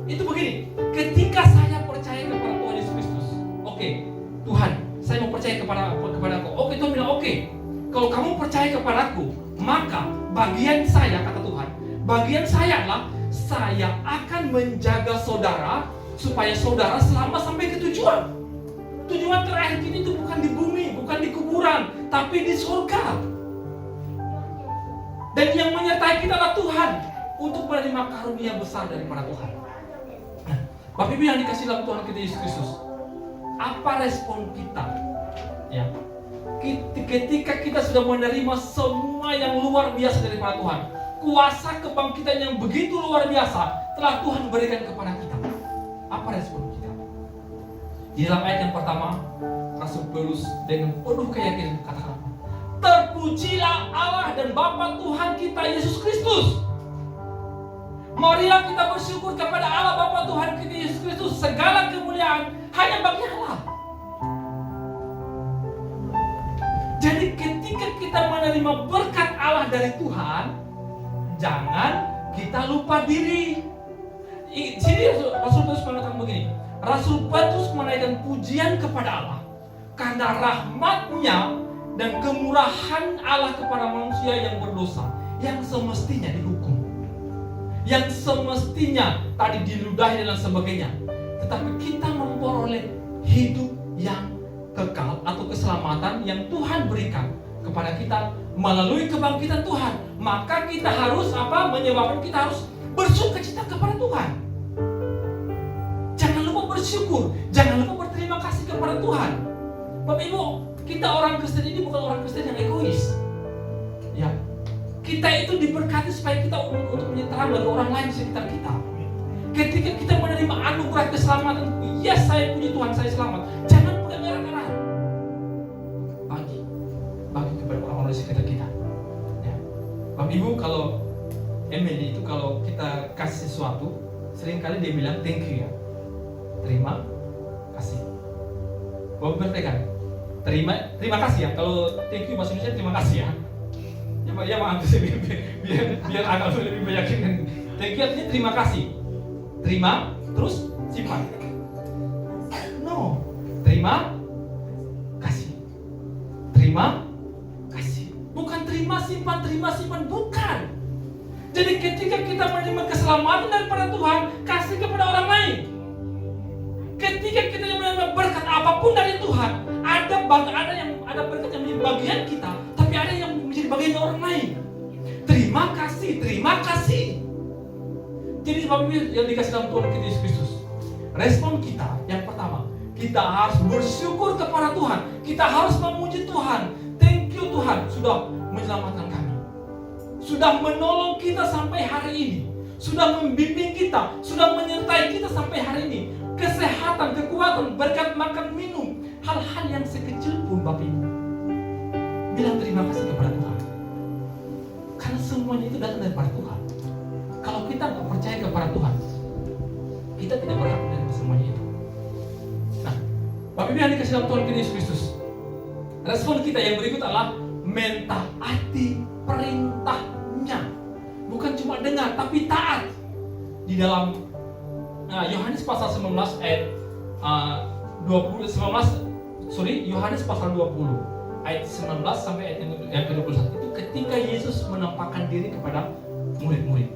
itu begini. Ketika saya percaya kepada Tuhan Yesus Kristus, oke, Tuhan, saya mau percaya kepadaku. Oke, Tuhan bilang oke. Kalau kamu percaya kepadaku, maka bagian saya, kata Tuhan, bagian saya adalah saya akan menjaga saudara supaya saudara selamat sampai ke tujuan. Tujuan terakhir kita itu bukan di bumi, bukan di kuburan, tapi di surga. Dan yang menyertai kita adalah Tuhan untuk menerima karunia besar daripada Tuhan. Nah, Bapak Ibu yang dikasih dalam Tuhan kita Yesus Kristus, apa respon kita? Ya, ketika kita sudah menerima semua yang luar biasa daripada Tuhan, kuasa kebangkitan yang begitu luar biasa telah Tuhan berikan kepada kita. Apa respon kita? Di dalam ayat yang pertama, Rasul Paulus dengan penuh keyakinan katakan, terpujilah Allah dan Bapa Tuhan kita Yesus Kristus. Marilah kita bersyukur kepada Allah Bapa Tuhan kita Yesus Kristus. Segala kemuliaan hanya bagi Allah. Jadi ketika kita menerima berkat Allah dari Tuhan, jangan kita lupa diri. Sini Rasul Paulus mengatakan begini, Rasul Paulus menaikkan pujian kepada Allah karena rahmat-Nya dan kemurahan Allah kepada manusia yang berdosa, yang semestinya dihukum, yang semestinya tadi diludahi dan sebagainya, tetapi kita memperoleh hidup yang kekal atau keselamatan yang Tuhan berikan kepada kita melalui kebangkitan Tuhan. Maka kita harus apa? Menyebabkan kita harus bersukacita kepada Tuhan. Jangan lupa bersyukur, jangan lupa berterima kasih kepada Tuhan. Bapak Ibu, kita orang Kristen ini bukan orang Kristen yang egois. Ya, kita itu diberkati supaya kita untuk menjadi terang bagi orang lain di sekitar kita. Ketika kita menerima anugerah keselamatan, yes, saya puji Tuhan, saya selamat. Jangan pegang erat-erat. Bagi kepada orang-orang di sekitar kita. Ya. Bapak Ibu, kalau Emily itu kalau kita kasih sesuatu, seringkali dia bilang thank you ya. Terima kasih. Bapak bertekan. Terima kasih ya. Kalau thank you bahasa Indonesia terima kasih ya. Ya maaf biar agak lebih meyakinkan. Thank you artinya terima kasih. Terima terus simpan. No. Terima kasih. Terima kasih. Bukan terima simpan bukan. Jadi ketika kita menerima keselamatan daripada Tuhan, kasih kepada orang lain. Ketika kita menerima berkat apapun dari Tuhan, ada berkat yang menjadi bagian kita, tapi ada yang menjadi bagian orang lain. Terima kasih. Jadi Bapak Ibu yang dikasih dalam Tuhan kita Yesus Kristus, respon kita yang pertama, kita harus bersyukur kepada Tuhan. Kita harus memuji Tuhan. Thank you Tuhan sudah menyelamatkan kami, sudah menolong kita sampai hari ini, sudah membimbing kita, sudah menyertai kita sampai hari ini. Kesehatan, kekuatan, berkat makan minum, hal-hal yang sekecil pun Bapak Ibu, bilang terima kasih kepada Tuhan. Karena semuanya itu datang daripada Tuhan. Kalau kita nggak percaya kepada Tuhan, kita tidak berhak menerima semuanya itu. Nah, Bapak Ibu yang dikasih dalam Tuhan Yesus Kristus, respon kita yang berikut adalah mentaati perintahnya. Bukan cuma dengar, tapi taat. Di dalam Yohanes pasal 19 ayat 20, Yohanes pasal 20 ayat 19 sampai ayat yang ke-21 itu ketika Yesus menampakkan diri kepada murid-murid.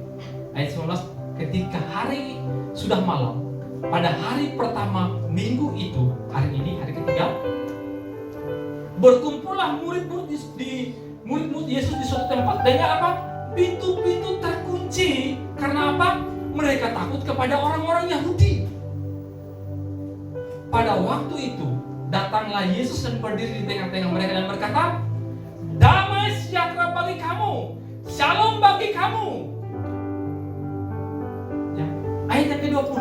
Ayat 19, ketika hari sudah malam, pada hari pertama minggu itu, hari ini hari ketiga, berkumpullah murid-murid Yesus di suatu tempat dengan apa? Pintu-pintu terkunci. Karena apa? Mereka takut kepada orang-orang Yahudi. Pada waktu itu datanglah Yesus dan berdiri di tengah-tengah mereka dan berkata, damai sejahtera bagi kamu, shalom bagi kamu. Ya, ayat yang ke-20.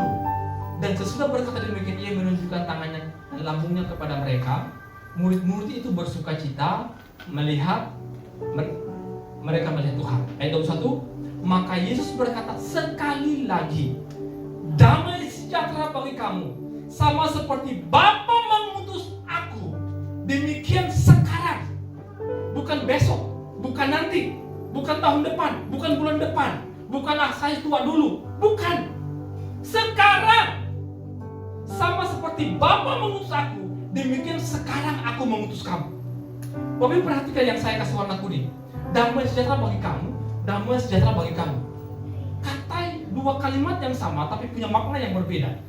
Dan sesudah berkata demikian, ia menunjukkan tangannya dan lambungnya kepada mereka. Murid-murid itu bersuka cita melihat mereka melihat Tuhan. Ayat 21. Maka Yesus berkata sekali lagi, damai sejahtera bagi kamu, sama seperti Bapa mengutus aku, demikian sekarang. Bukan besok, bukan nanti, bukan tahun depan, bukan bulan depan, bukanlah saya tua dulu, bukan. Sekarang, sama seperti Bapa mengutus aku, demikian sekarang aku mengutus kamu. Bapak Ibu perhatikan yang saya kasih warna kuning. Damai sejahtera bagi kamu, damai sejahtera bagi kamu. Kata dua kalimat yang sama tapi punya makna yang berbeda.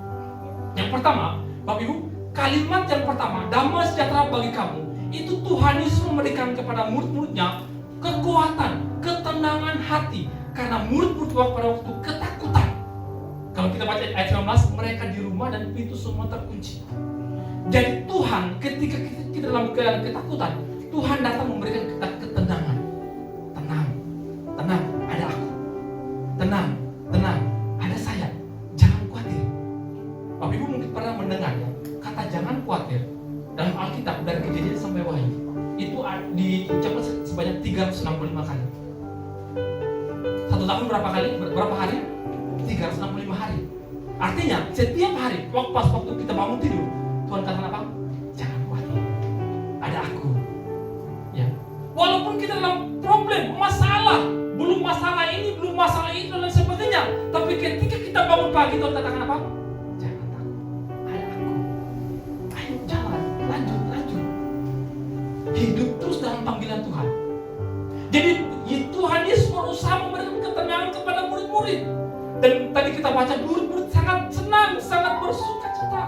Yang pertama, Bapak Ibu, kalimat yang pertama, damai sejahtera bagi kamu, itu Tuhan Yesus memberikan kepada murid-muridnya kekuatan, ketenangan hati. Karena murid-murid pada waktu ketakutan. Kalau kita baca ayat 19, mereka di rumah dan pintu semua terkunci. Jadi Tuhan ketika kita dalam keadaan ketakutan, Tuhan datang memberikan kita ketenangan. Tenang, ada aku. Tenang, ada saya. Jangan khawatir. Bapak Ibu mungkin pernah mendengar ya, kata jangan khawatir dalam Alkitab dari Kejadian sampai Wahyu itu diucapkan sebanyak 365 kali. Satu tahun berapa hari? 365 hari. Artinya setiap hari waktu kita bangun tidur, Tuhan katakan apa? Jangan khawatir, ada aku. Ya. Walaupun kita dalam problem, masalah, belum masalah ini, belum masalah itu dan lain sebagainya, tapi ketika kita bangun pagi, Tuhan katakan apa? Jangan takut, ada aku. Ayo jalan, lanjut. Hidup terus dalam panggilan Tuhan. Jadi Tuhan Yesus berusaha memberikan ketenangan kepada murid-murid. Dan tadi kita baca murid-murid sangat senang, sangat bersuka cita.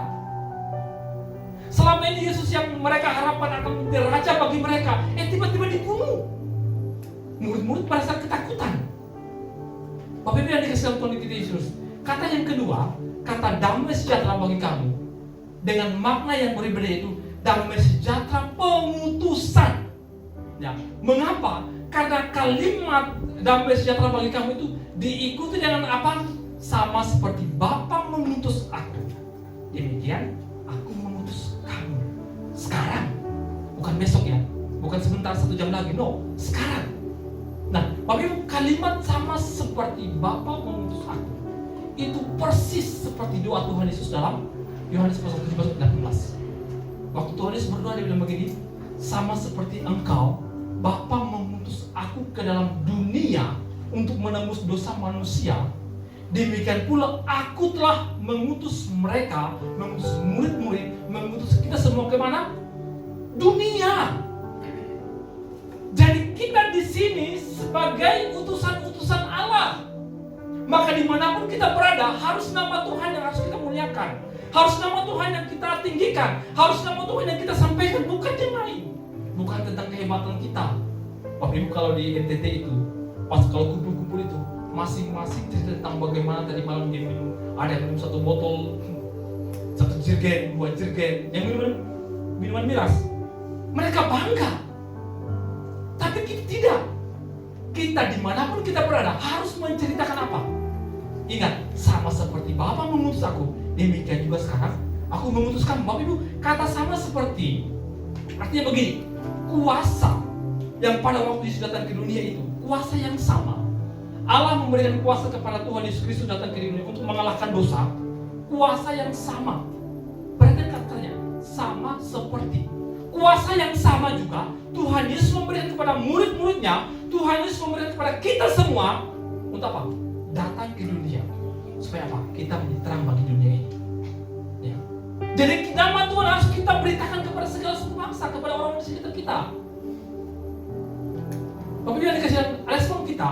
Selama ini Yesus yang mereka harapkan akan menjadi raja bagi mereka, tiba-tiba dibunuh. Murid-murid pada saat ketakutan. Bapak Ibu yang dikasih Tuhan kita Yesus. Kata yang kedua, kata damai sejahtera bagi kamu, dengan makna yang berbeda itu damai sejahtera pengutusan. Ya, mengapa? Karena kalimat damai sejahtera bagi kamu itu diikuti dengan apa? Sama seperti Bapa mengutus aku, demikian aku mengutus kamu. Sekarang, bukan besok ya, bukan sebentar 1 jam lagi, no, sekarang. Nah, Bapak Ibu, kalimat sama seperti Bapa mengutus aku itu persis seperti doa Tuhan Yesus dalam Yohanes pasal 17 ayat 18. Waktu Tuhan Yesus berdoa dia bilang begini, sama seperti engkau, Bapa mengutus aku ke dalam dunia untuk menembus dosa manusia, demikian pula aku telah mengutus mereka, mengutus murid-murid, mengutus kita semua ke mana? Dunia. Jadi kita di sini sebagai utusan-utusan Allah. Maka dimanapun kita berada, harus nama Tuhan yang harus kita muliakan, harus nama Tuhan yang kita tinggikan, harus nama Tuhan yang kita sampaikan, bukan yang lain, bukan tentang kehebatan kita. Bapak Ibu kalau di NTT itu, pas kalau kumpul-kumpul itu, masing-masing cerita tentang bagaimana tadi malam dia minum, ada yang minum 1 botol 1 jerigen, 2 jerigen, yang minuman miras. Mereka bangga. Tapi kita tidak. Kita dimanapun kita berada harus menceritakan apa? Ingat, sama seperti Bapa mengutus aku, demikian juga sekarang aku mengutuskan Bapak Ibu. Kata sama seperti artinya begini, kuasa yang pada waktu Yesus datang ke dunia itu, kuasa yang sama. Allah memberikan kuasa kepada Tuhan Yesus Kristus datang ke dunia untuk mengalahkan dosa. Kuasa yang sama. Perhatikan katanya, sama seperti. Kuasa yang sama juga Tuhan Yesus memberikan kepada murid-muridnya. Tuhan Yesus memberikan kepada kita semua untuk apa? Datang ke dunia. Supaya apa? Kita menjadi terang bagi dunia ini. Ya. Jadi nama Tuhan harus kita beritakan kepada segala suku bangsa, kepada orang di sekitar kita. Bapak Ibu yang dikasih respon kita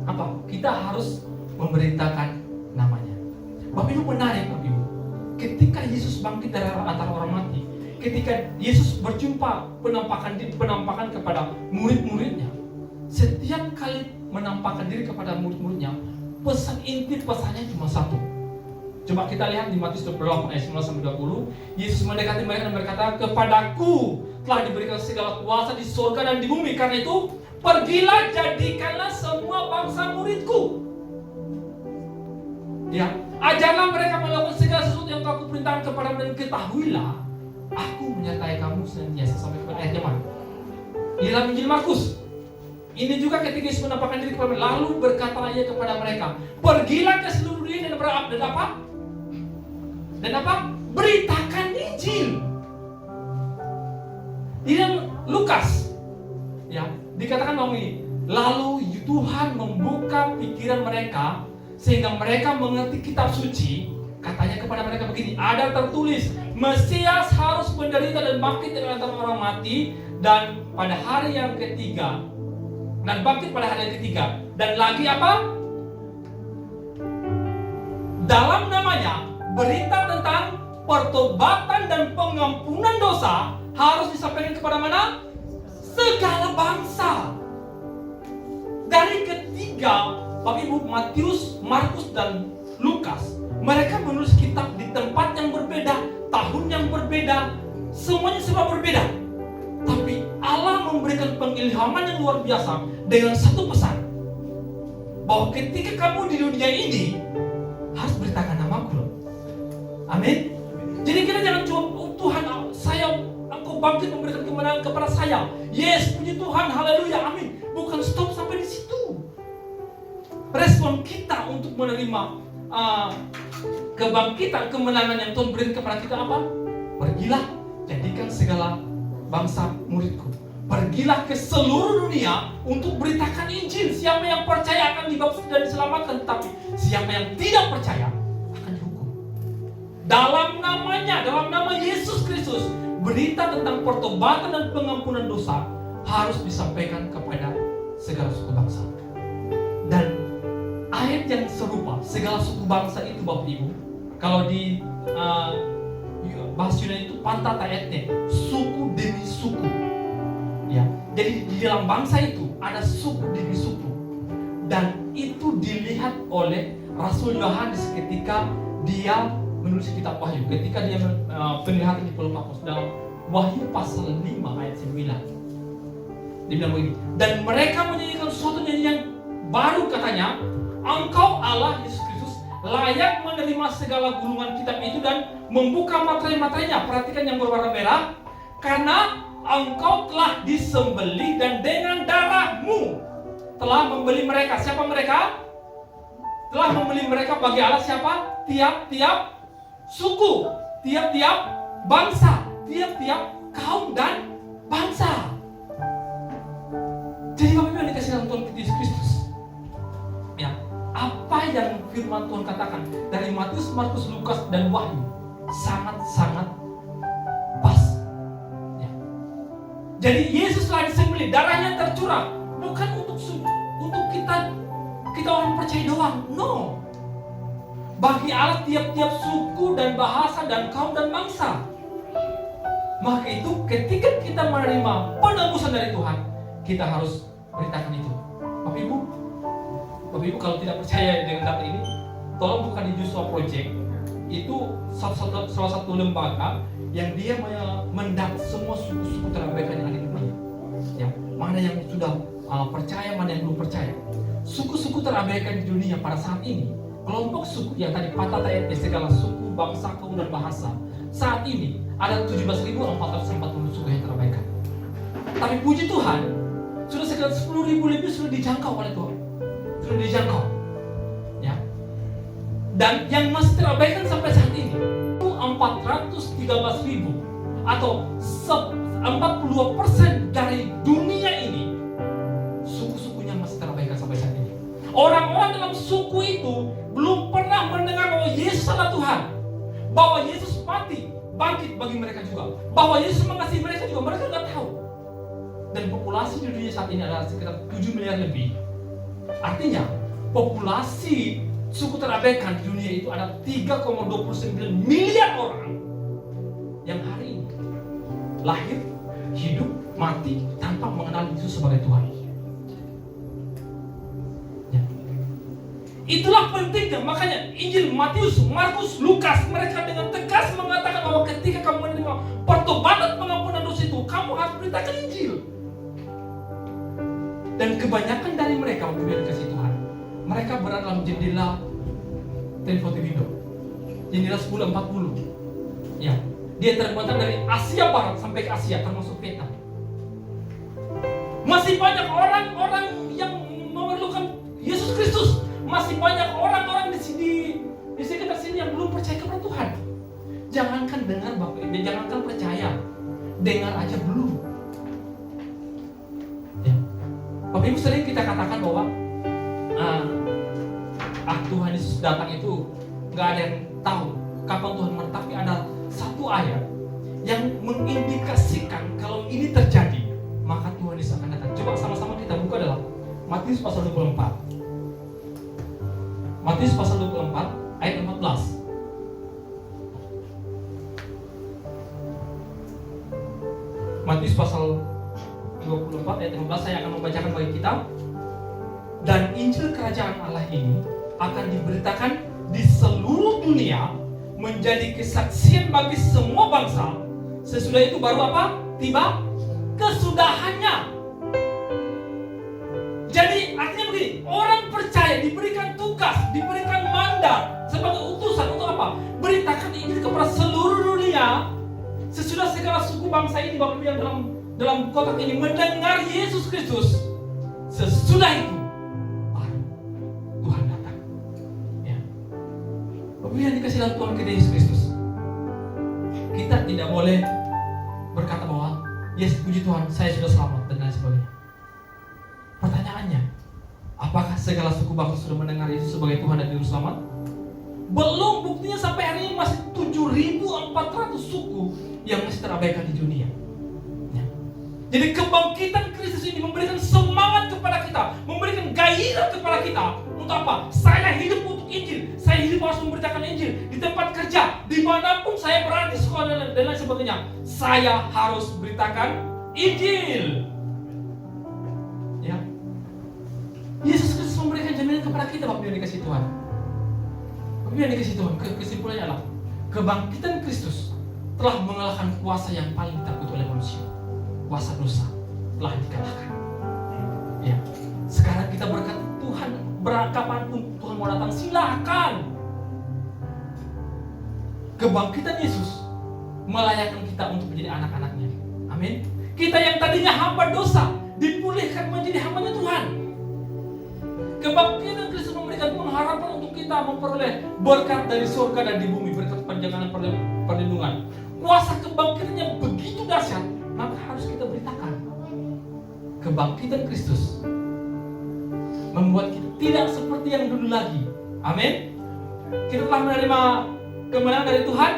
apa? Kita harus memberitakan namanya. Bapak Ibu menarik, Bapak Ibu. Ketika Yesus bangkit dari antara orang mati, ketika Yesus berjumpa penampakan kepada murid-muridnya, setiap kali menampakkan diri kepada murid-muridnya, pesan inti pesannya cuma satu. Coba kita lihat di Matius 28 ayat 19-20. Yesus mendekati mereka dan berkata, "Kepadaku telah diberikan segala kuasa di surga dan di bumi. Karena itu, pergilah jadikanlah semua bangsa muridku." Ya, ajarlah mereka melakukan segala sesuatu yang aku perintahkan kepada mereka, dan ketahuilah, aku menyertai kamu senantiasa sampai kepada ayat zaman. Di dalam Injil Markus, ini juga ketika Yesus menampakkan diri kepada mereka, lalu berkatalah ia kepada mereka, "Pergilah ke seluruh dunia dan apa? Dan apa? Beritakan Injil." Di dalam Lukas, ya, dikatakan bahwa ini, lalu Tuhan membuka pikiran mereka sehingga mereka mengerti kitab suci. Katanya kepada mereka begini, ada tertulis, Mesias harus menderita dan bangkit dari antara orang mati, dan pada hari yang ketiga, dan bangkit pada hari yang ketiga, dan lagi apa? Dalam namanya berita tentang pertobatan dan pengampunan dosa harus disampaikan kepada mana? Segala bangsa. Dari ketiga, Bapak Ibu, Matius, Markus, dan Lukas, mereka menulis kitab di tempat yang berbeda, tahun yang berbeda, semuanya semua berbeda. Tapi Allah memberikan pengilhaman yang luar biasa dengan satu pesan, bahwa ketika kamu di dunia ini harus beritakan namaku loh. Amin. Jadi kita jangan cuma, "Oh Tuhan, Engkau bangkit memberikan kemenangan kepada saya." Yes, puji Tuhan, haleluya, amin. Bukan stop sampai di situ. Respon kita untuk menerima kebangkitan, kemenangan yang Tuhan berikan kepada kita apa? Pergilah, jadikan segala bangsa muridku. Pergilah ke seluruh dunia untuk beritakan Injil. Siapa yang percaya akan dibaptis dan diselamatkan, tetapi siapa yang tidak percaya akan dihukum. Dalam namanya, dalam nama Yesus Kristus, berita tentang pertobatan dan pengampunan dosa harus disampaikan kepada segala suku bangsa. Dan ayat yang serupa, segala suku bangsa itu, Bapak Ibu, kalau di bahasa Yunani itu pantat ayatnya, suku demi suku. Ya, jadi di dalam bangsa itu ada suku demi suku, dan itu dilihat oleh Rasul Yohanes ketika dia menulis kitab Wahyu, ketika dia penglihatan di Pulau Patmos dalam Wahyu pasal 5 ayat 9. Dia bilang begini, dan mereka menyanyikan suatu nyanyian baru, katanya, "Engkau Allah Yesus Kristus layak menerima segala gulungan kitab itu dan membuka materai-materainya." Perhatikan yang berwarna merah. "Karena Engkau telah disembelih dan dengan darahmu telah membeli mereka." Siapa mereka? Telah membeli mereka bagi Allah siapa? Tiap-tiap suku, tiap-tiap bangsa, tiap-tiap kaum dan bangsa. Jadi Bapak Ibu yang dikasih dalam Tuhan Yesus Kristus, ya, apa yang firman Tuhan katakan dari Matius, Markus, Lukas, dan Wahyu sangat-sangat pas. Ya. Jadi Yesus telah disembelih, darahnya tercurah, bukan untuk kita orang percaya doang, no. Bagi Allah tiap-tiap suku dan bahasa dan kaum dan bangsa. Maka itu ketika kita menerima penebusan dari Tuhan, kita harus beritakan itu. Bapak Ibu kalau tidak percaya dengan data ini, tolong buka di Joshua Project itu salah satu lembaga yang dia mendata semua suku-suku terabaikan yang ada di dunia. Ya, mana yang sudah percaya, mana yang belum percaya. Suku-suku terabaikan di dunia pada saat ini, kelompok suku yang tadi patah ayat segala suku, bangsa, kaum dan bahasa. Saat ini ada 17.440 suku yang terabaikan. Tapi puji Tuhan, sudah sekitar 10.000 lebih sudah dijangkau oleh Tuhan. Sudah dijangkau. Ya. Dan yang masih terabaikan sampai saat ini 413.000 atau 40% dari dunia ini suku-sukunya masih terabaikan sampai saat ini. Orang-orang dalam suku itu belum pernah mendengar bahwa Yesus adalah Tuhan, bahwa Yesus mati bangkit bagi mereka juga, bahwa Yesus mengasihi mereka juga, mereka nggak tahu. Dan populasi di dunia saat ini adalah sekitar 7 miliar lebih. Artinya populasi suku terabaikan di dunia itu ada 3,29 miliar orang yang hari ini lahir, hidup, mati tanpa mengenal Yesus sebagai Tuhan. Ya. Itulah pentingnya, makanya Injil Matius, Markus, Lukas mereka dengan tegas mengatakan bahwa ketika kamu menerima pertobatan pengampunan dosa itu, kamu harus beritakan Injil. Dan kebanyakan dari mereka waktu dia dikasih Tuhan, mereka berada dalam jendela 1040 window, jendela 1040. Ya, dia terbentang dari Asia Barat sampai ke Asia, termasuk peta. Masih banyak orang-orang yang memerlukan Yesus Kristus. Masih banyak orang-orang di sini, di sekitar sini yang belum percaya kepada Tuhan. Jangankan dengar Bapak, jangankan percaya, dengar aja belum. Ya. Bapak Ibu, sering kita katakan bahwa Tuhan Yesus datang itu nggak ada yang tahu kapan Tuhan datang, tapi ada satu ayat yang mengindikasikan kalau ini terjadi maka Tuhan Yesus akan datang. Coba sama-sama kita buka dalam Matius pasal 24. Matius pasal 24 ayat 14. Matius pasal 24 ayat 15 saya akan membacakan bagi kita. Dan Injil Kerajaan Allah ini akan diberitakan di seluruh dunia menjadi kesaksian bagi semua bangsa. Sesudah itu baru apa? Tiba kesudahannya. Jadi artinya begini, orang percaya diberikan tugas, diberikan mandat sebagai utusan untuk apa? Beritakan Injil kepada seluruh dunia. Sesudah segala suku bangsa ini, Bapak Ibu yang dalam kotak ini mendengar Yesus Kristus, sesudah itu baru Tuhan datang. Ya. Bapak Ibu yang dikasih dalam Tuhan kita Yesus Kristus, kita tidak boleh berkata bahwa Yesus, puji Tuhan, saya sudah selamat dan lain sebagainya. Pertanyaannya, apakah segala suku bangsa sudah mendengar Yesus sebagai Tuhan dan Juru Selamat? Belum, buktinya sampai hari ini masih 7.400 suku yang masih terabaikan di dunia. Ya. Jadi kebangkitan Kristus ini memberikan semangat kepada kita, memberikan gairah kepada kita. Untuk apa? Saya hidup untuk Injil. Saya hidup harus memberitakan Injil di tempat kerja, dimanapun saya berada, di sekolah dan lain sebagainya. Saya harus beritakan Injil. Ya. Yesus Kristus memberikan jaminan kepada kita, Bapak yang dikasih Tuhan. Bapak yang dikasih Tuhan, kesimpulannya adalah kebangkitan Kristus telah mengalahkan kuasa yang paling takut oleh manusia. Kuasa dosa telah dikalahkan. Ya. Sekarang kita berkata, Tuhan, kapanpun Tuhan mau datang, silakan. Kebangkitan Yesus melayakkan kita untuk menjadi anak-anaknya. Amin. Kita yang tadinya hamba dosa dipulihkan menjadi hambanya Tuhan. Kebangkitan Kristus memberikan pengharapan untuk kita memperoleh berkat dari surga dan di bumi, berkat penjagaan perlindungan. Kuasa kebangkitannya begitu dahsyat, maka harus kita beritakan. Kebangkitan Kristus membuat kita tidak seperti yang dulu lagi. Amin. Kita telah menerima kemenangan dari Tuhan.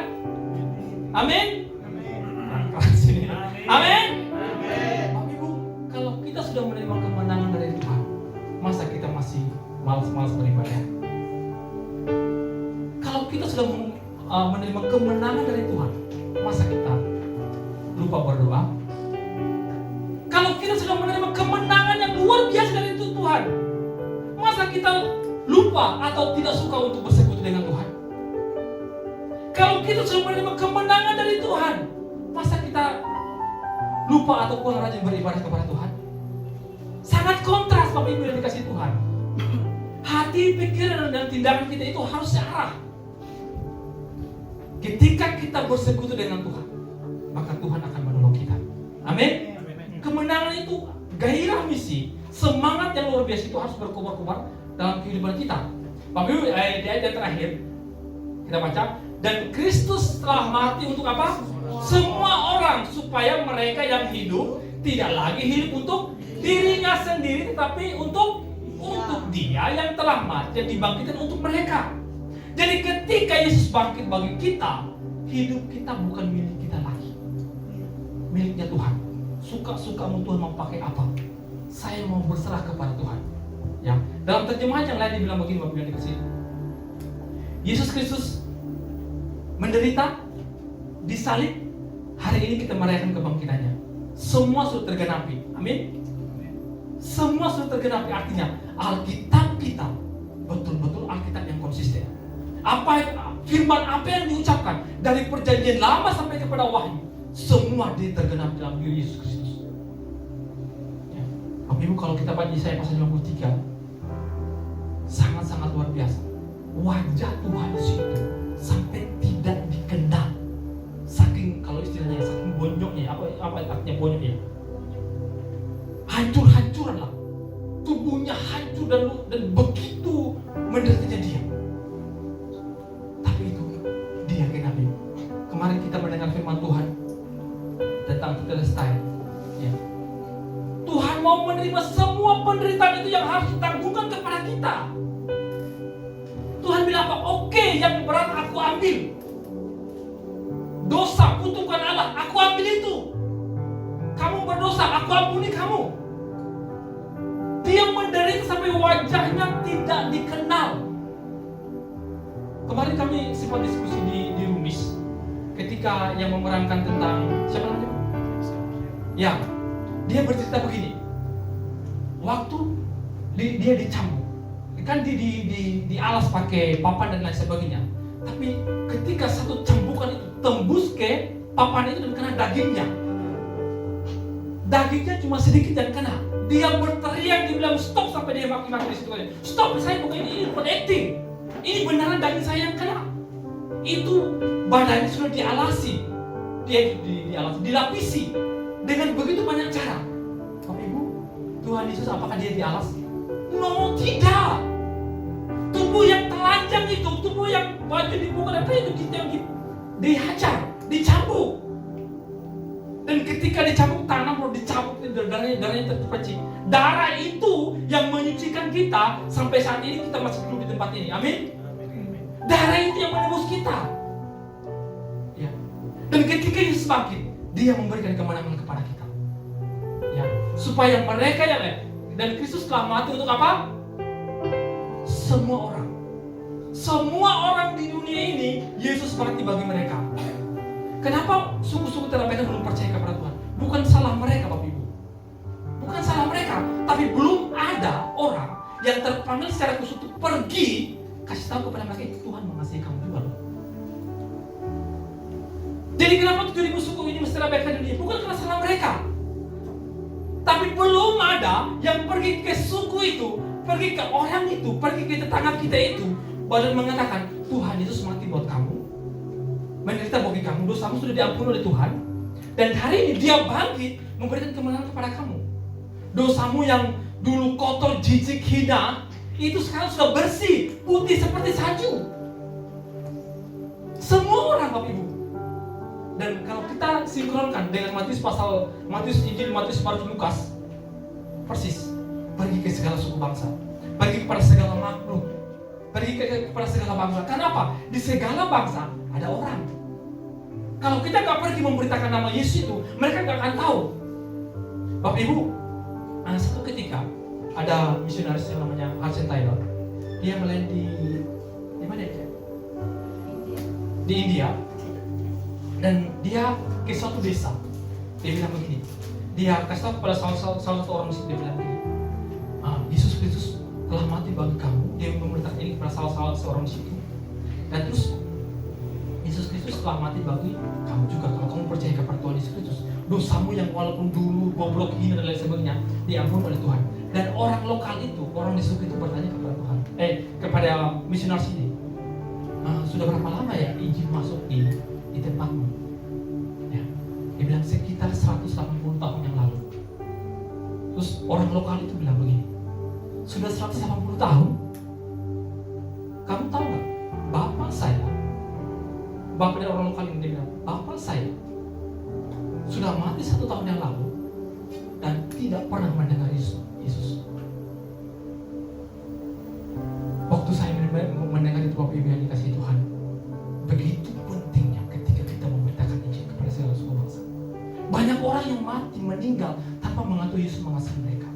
Amin. Amin. Bapak Ibu, kalau kita sudah menerima kemenangan dari Tuhan, masa kita masih malas-malas beribadah? Kalau kita sudah menerima kemenangan dari Tuhan, masa kita lupa berdoa? Kalau kita sudah menerima kemenangan yang luar biasa dari Tuhan, masa kita lupa atau tidak suka untuk bersekutu dengan Tuhan? Kita sudah menerima kemenangan dari Tuhan. Masa kita lupa atau kurang rajin beribadah kepada Tuhan? Sangat kontras Bapak Ibu yang dikasih Tuhan. Hati, pikiran, dan tindakan kita itu harus searah. Ketika kita bersekutu dengan Tuhan, maka Tuhan akan menolong kita. Amin. Kemenangan itu gairah misi, semangat yang luar biasa itu harus berkobar-kobar dalam kehidupan kita. Bapak Ibu, di ayat yang terakhir kita baca, dan Kristus telah mati untuk apa? Semua orang, supaya mereka yang hidup tidak lagi hidup untuk dirinya sendiri, tetapi untuk Dia yang telah mati dan dibangkitkan untuk mereka. Jadi ketika Yesus bangkit bagi kita, hidup kita bukan milik kita lagi, miliknya Tuhan. Suka-sukamu Tuhan mau pakai apa? Saya mau berserah kepada Tuhan. Ya, dalam terjemahan yang lain dibilang begini, Bapak Ibu yang dikasih. Yesus Kristus menderita, disalib, hari ini kita merayakan kebangkitannya. Semua sudah tergenapi. Amin. Semua sudah tergenapi, artinya Alkitab kita betul-betul Alkitab yang konsisten. Firman apa yang diucapkan dari perjanjian lama sampai kepada Wahyu, semua dia tergenapi dalam diri Yesus Kristus. Ya. Bapak Ibu, kalau kita baca Yesaya pasal 53, sangat-sangat luar biasa. Wajah Tuhan di situ sampai tidak dikenal. Saking, kalau istilahnya saking bonyoknya, apa artinya bonyoknya? Hancur-hancuran lah. Tubuhnya hancur dan begitu menderitanya dia. Tapi itu dia genapi. Kemarin kita mendengar firman Tuhan tentang Tetelestai. Ya. Tuhan mau menerima semua penderitaan itu yang harus ditanggungan kepada kita. Tuhan bilang apa? Oke, yang berat aku ambil. Dosa, kutukan Allah, aku ambil itu. Kamu berdosa, aku ampuni kamu. Dia menderita sampai wajahnya tidak dikenal. Kemarin kami sempat diskusi di Rumis, ketika yang memerankan tentang siapa namanya? Ya, dia bercerita begini. Waktu dia dicambuk, kan di alas pakai papan dan lain sebagainya. Tapi ketika satu cambukan itu tembus ke papan itu dan kena dagingnya. Dagingnya cuma sedikit dan kena. Dia berteriak, dia bilang stop sampai dia maki-maki di situ. Stop, saya bukan ini bukan acting. Ini beneran daging saya yang kena. Itu badannya sudah dialasi, dilapisi dengan begitu banyak cara. Bapak Ibu, Tuhan Yesus apakah dia dialas? No, tidak. Tubuh yang telanjang itu, tubuh yang baju dibuka dan itu kita yang dihajar, dicambuk. Dan ketika dicambuk, tangan perlu dicambuk, darahnya terpercik. Darah itu yang menyucikan kita sampai saat ini kita masih duduk di tempat ini. Amin. Darah itu yang menebus kita. Ya. Dan ketika Yesus bangkit, Dia memberikan kemenangan kepada kita. Ya. Supaya mereka yang dan Kristus telah mati untuk apa? Semua orang. Semua orang di dunia ini Yesus mati bagi mereka. Kenapa sungguh-sungguh terlebih belum percaya kepada Tuhan? Bukan salah mereka, Bapak Ibu. Bukan salah mereka, tapi belum ada orang yang terpanggil secara khusus untuk pergi kasih tahu kepada mereka, Tuhan mengasihi kamu juga loh. Jadi kenapa 7.000 suku ini mesti terabaikan dunia? Bukan karena salah mereka, tapi belum ada yang pergi ke suku itu, pergi ke orang itu, pergi ke tetangga kita itu, baru mengatakan Tuhan Yesus mati buat kamu, menderita bagi kamu, dosamu sudah diampuni oleh Tuhan, dan hari ini Dia bangkit memberikan kemenangan kepada kamu. Dosamu yang dulu kotor, jijik, hina, itu sekarang sudah bersih, putih seperti salju. Semua orang, Bapak Ibu. Dan kalau kita sinkronkan dengan Matius Injil, Matius, Markus, Lukas, persis, pergi ke segala suku bangsa, pergi kepada segala makhluk, pergi kepada segala bangsa. Kenapa? Di segala bangsa ada orang. Kalau kita nggak pergi memberitakan nama Yesus itu, mereka nggak akan tahu. Bapak Ibu, satu ketika ada misionaris yang namanya Hudson Taylor. Dia melayani di mana ya? Di India. Dan dia ke suatu desa. Dia bilang begini. Dia kasih tahu kepada salah satu orang muslim, dia bilang begini. Yesus Kristus telah mati bagi kamu. Dia memberitakan ini kepada salah seorang di situ. Dan terus Yesus Kristus selamati bagi kamu juga. Kalau kamu percaya kepada Tuhan Yesus Kristus, dosamu yang walaupun dulu goblok, hina dan lain sebagainya diampuni oleh Tuhan. Dan orang lokal itu, orang di suku itu bertanya kepada Tuhan, kepada misionaris ini, sudah berapa lama ya Injil masuk di tempatmu? Ya, dia bilang sekitar 180 tahun yang lalu. Terus orang lokal itu bilang begini, sudah 180 tahun? Kamu tahu nggak? Bapak dari orang lokal ini, dia bilang, bapak saya sudah mati 1 tahun yang lalu dan tidak pernah mendengar Yesus. Waktu saya mendengar itu, Bapak Ibu yang dikasihi Tuhan, begitu pentingnya ketika kita memberitakan Injil kepada segala suku bangsa. Banyak orang yang mati, meninggal tanpa mengetahui Yesus mengasihi mereka.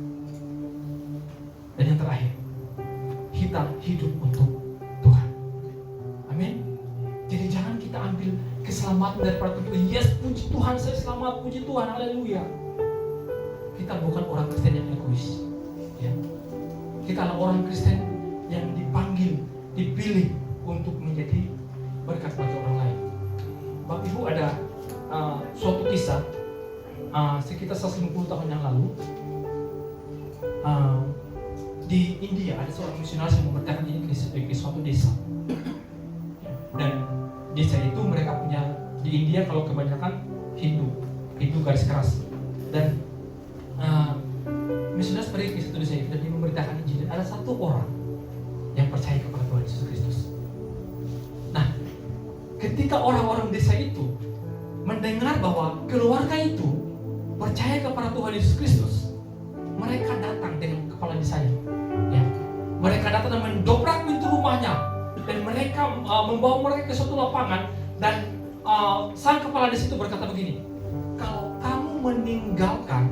Dan yang terakhir, kita hidup untuk Tuhan. Amin. Jadi jangan kita ambil keselamatan daripada Tuhan. Yes, puji Tuhan, saya selamat, puji Tuhan, haleluya. Kita bukan orang Kristen yang egois, ya. Kita adalah orang Kristen yang dipanggil, dipilih untuk menjadi berkat bagi orang lain. Bapak Ibu, ada suatu kisah sekitar 150 tahun yang lalu, di India ada seorang misionaris yang memberitakan ini ke suatu desa. Dan desa itu mereka punya, di India kalau kebanyakan Hindu garis keras. Dan misionaris pergi ke satu desa itu dan dia memberitakan Injil. Ada satu orang yang percaya kepada Tuhan Yesus Kristus. Nah, ketika orang-orang desa itu mendengar bahwa keluarga itu percaya kepada Tuhan Yesus Kristus, mereka datang dengan kepala desanya. Ya, mereka datang dan mendobrak pintu rumahnya dan mereka membawa mereka ke suatu lapangan. Dan sang kepala desa itu berkata begini, kalau kamu meninggalkan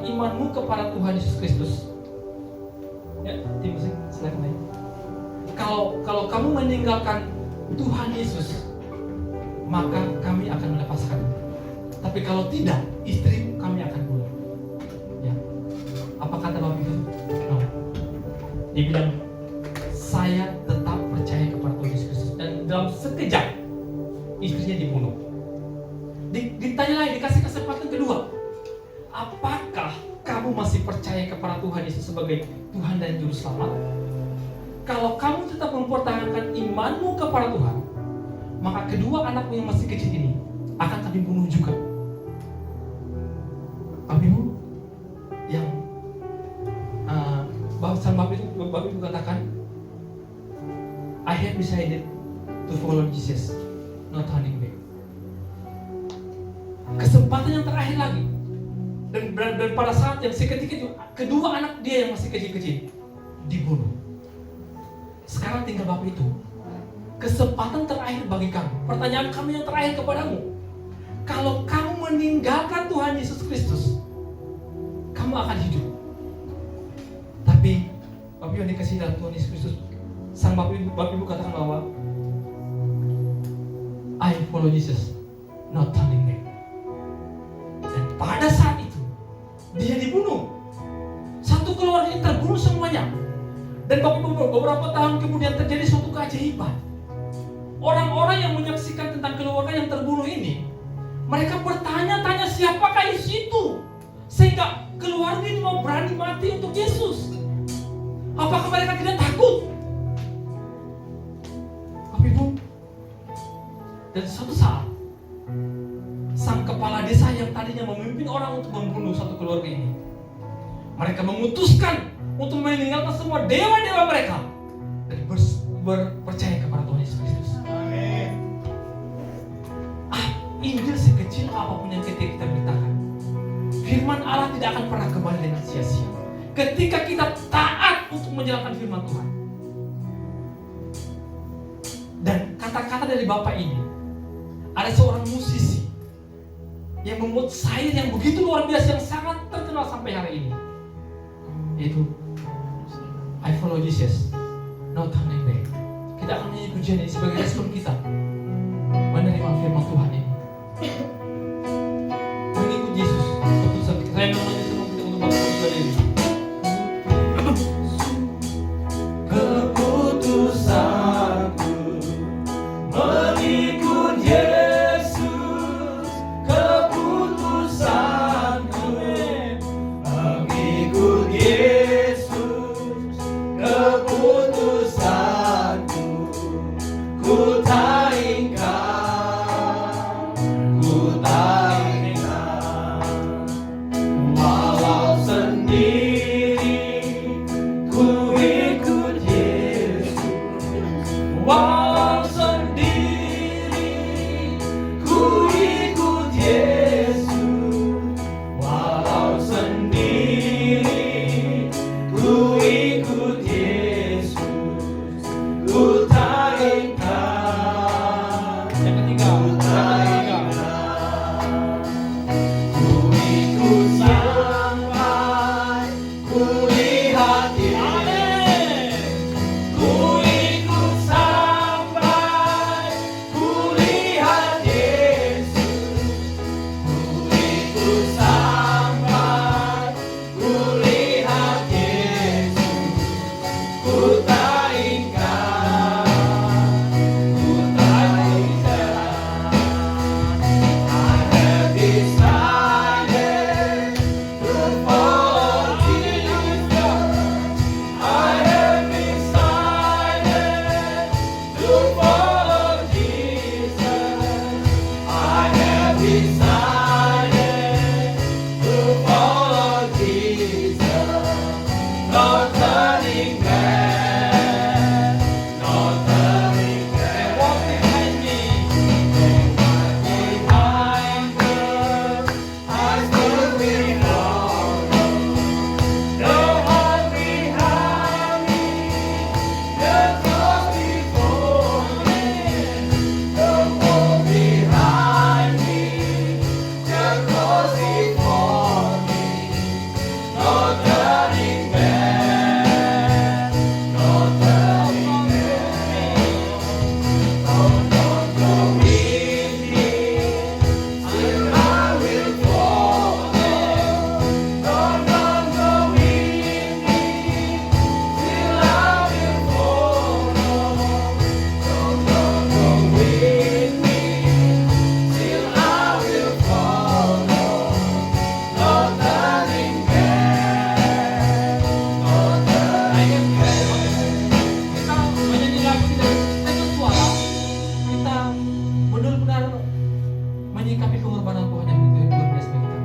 imanmu kepada Tuhan Yesus Kristus, ya, tim musik silakan naik. Kalau kamu meninggalkan Tuhan Yesus, maka kami akan melepaskan. Tapi kalau tidak, istrimu kami akan bunuh. Ya. Apa kata Bapak itu? No. Dia bilang, saya tetap percaya kepada Tuhan Yesus Kristus. Dan dalam sekejap, istrinya dibunuh. Ditanya lagi, dikasih kesempatan kedua. Apakah kamu masih percaya kepada Tuhan Yesus sebagai Tuhan dan Juru Selamat? Kalau kamu tetap mempertahankan imanmu kepada Tuhan, maka kedua anakmu yang masih kecil ini akan kami bunuh juga. Bapak Ibu, yang Bapak Ibu katakan, I have decided to follow Jesus, not turning back. Kesempatan yang terakhir lagi. Dan pada saat yang seketika itu, kedua anak dia yang masih kecil-kecil dibunuh. Sekarang tinggal Bapak itu, kesempatan terakhir bagi kamu. Pertanyaan kami yang terakhir kepadamu, kalau kamu meninggalkan Tuhan Yesus Kristus, kamu akan hidup. Tapi Bapak Ibu yang dikasihi dalam Tuhan Yesus Kristus, sang Bapak Ibu katakan bahwa I follow Jesus, not turning back. Dan pada saat itu dia dibunuh. Satu keluarga ini terbunuh semuanya. Dan Bapak Ibu, beberapa tahun kemudian terjadi suatu keajaiban. Orang-orang yang menyaksikan tentang keluarga yang terbunuh ini, mereka bertanya-tanya siapakah Yesus itu, sehingga keluarga ini mau berani mati untuk Yesus. Apakah mereka tidak takut? Bapak Ibu, dan suatu saat sang kepala desa yang tadinya memimpin orang untuk membunuh satu keluarga ini, mereka memutuskan untuk meninggalkan semua dewa-dewa mereka dan berpercaya kepada Tuhan Yesus Kristus. Amin. Injil sekecil apapun yang kita beritakan, firman Allah tidak akan pernah kembali dengan sia-sia. Ketika kita taat untuk menjalankan firman Tuhan. Dan kata-kata dari Bapak ini, ada seorang musisi yang membuat syair yang begitu luar biasa, yang sangat terkenal sampai hari ini, yaitu I follow Jesus, not turning back. Kita akan menyanyi pujian ini sebagai respon kita menerima firman Tuhan ini, mengikut Yesus. Saya menyanyi sebelum kita untuk bangsa ini. Keputusanku meninggalkan ku tak ingkar, walau sendiri ku ikut Yesus, walau sendiri ku ikut Yesus, walau sendiri ku ikut Yesus, ku tak ingkar. Yang ketiga, Ku ikut sampai ku lihat Yesus. Ku ikut sampai ku lihat Yesus. Ku ikut sampai ku lihat Yesus. Ku tak ingkar, ku tak ingkar. I have decided to follow Jesus. I have decided to follow Jesus. I have decided to follow Jesus. No turning back, no turning back. Walk behind me. Behind us, I still belong. No one behind me, just lost before me. No one behind me, just lost before me. No turning back, no turning back. Don't go with me, still I will follow. Don't go with me, still I will follow. Don't go with me, still I will follow. No turning back, no turning back. kita menyanyi lagu ini dengan suara, kita benar-benar menyikapi pengorbanan Tuhan yang begitu luar biasa bagi kita.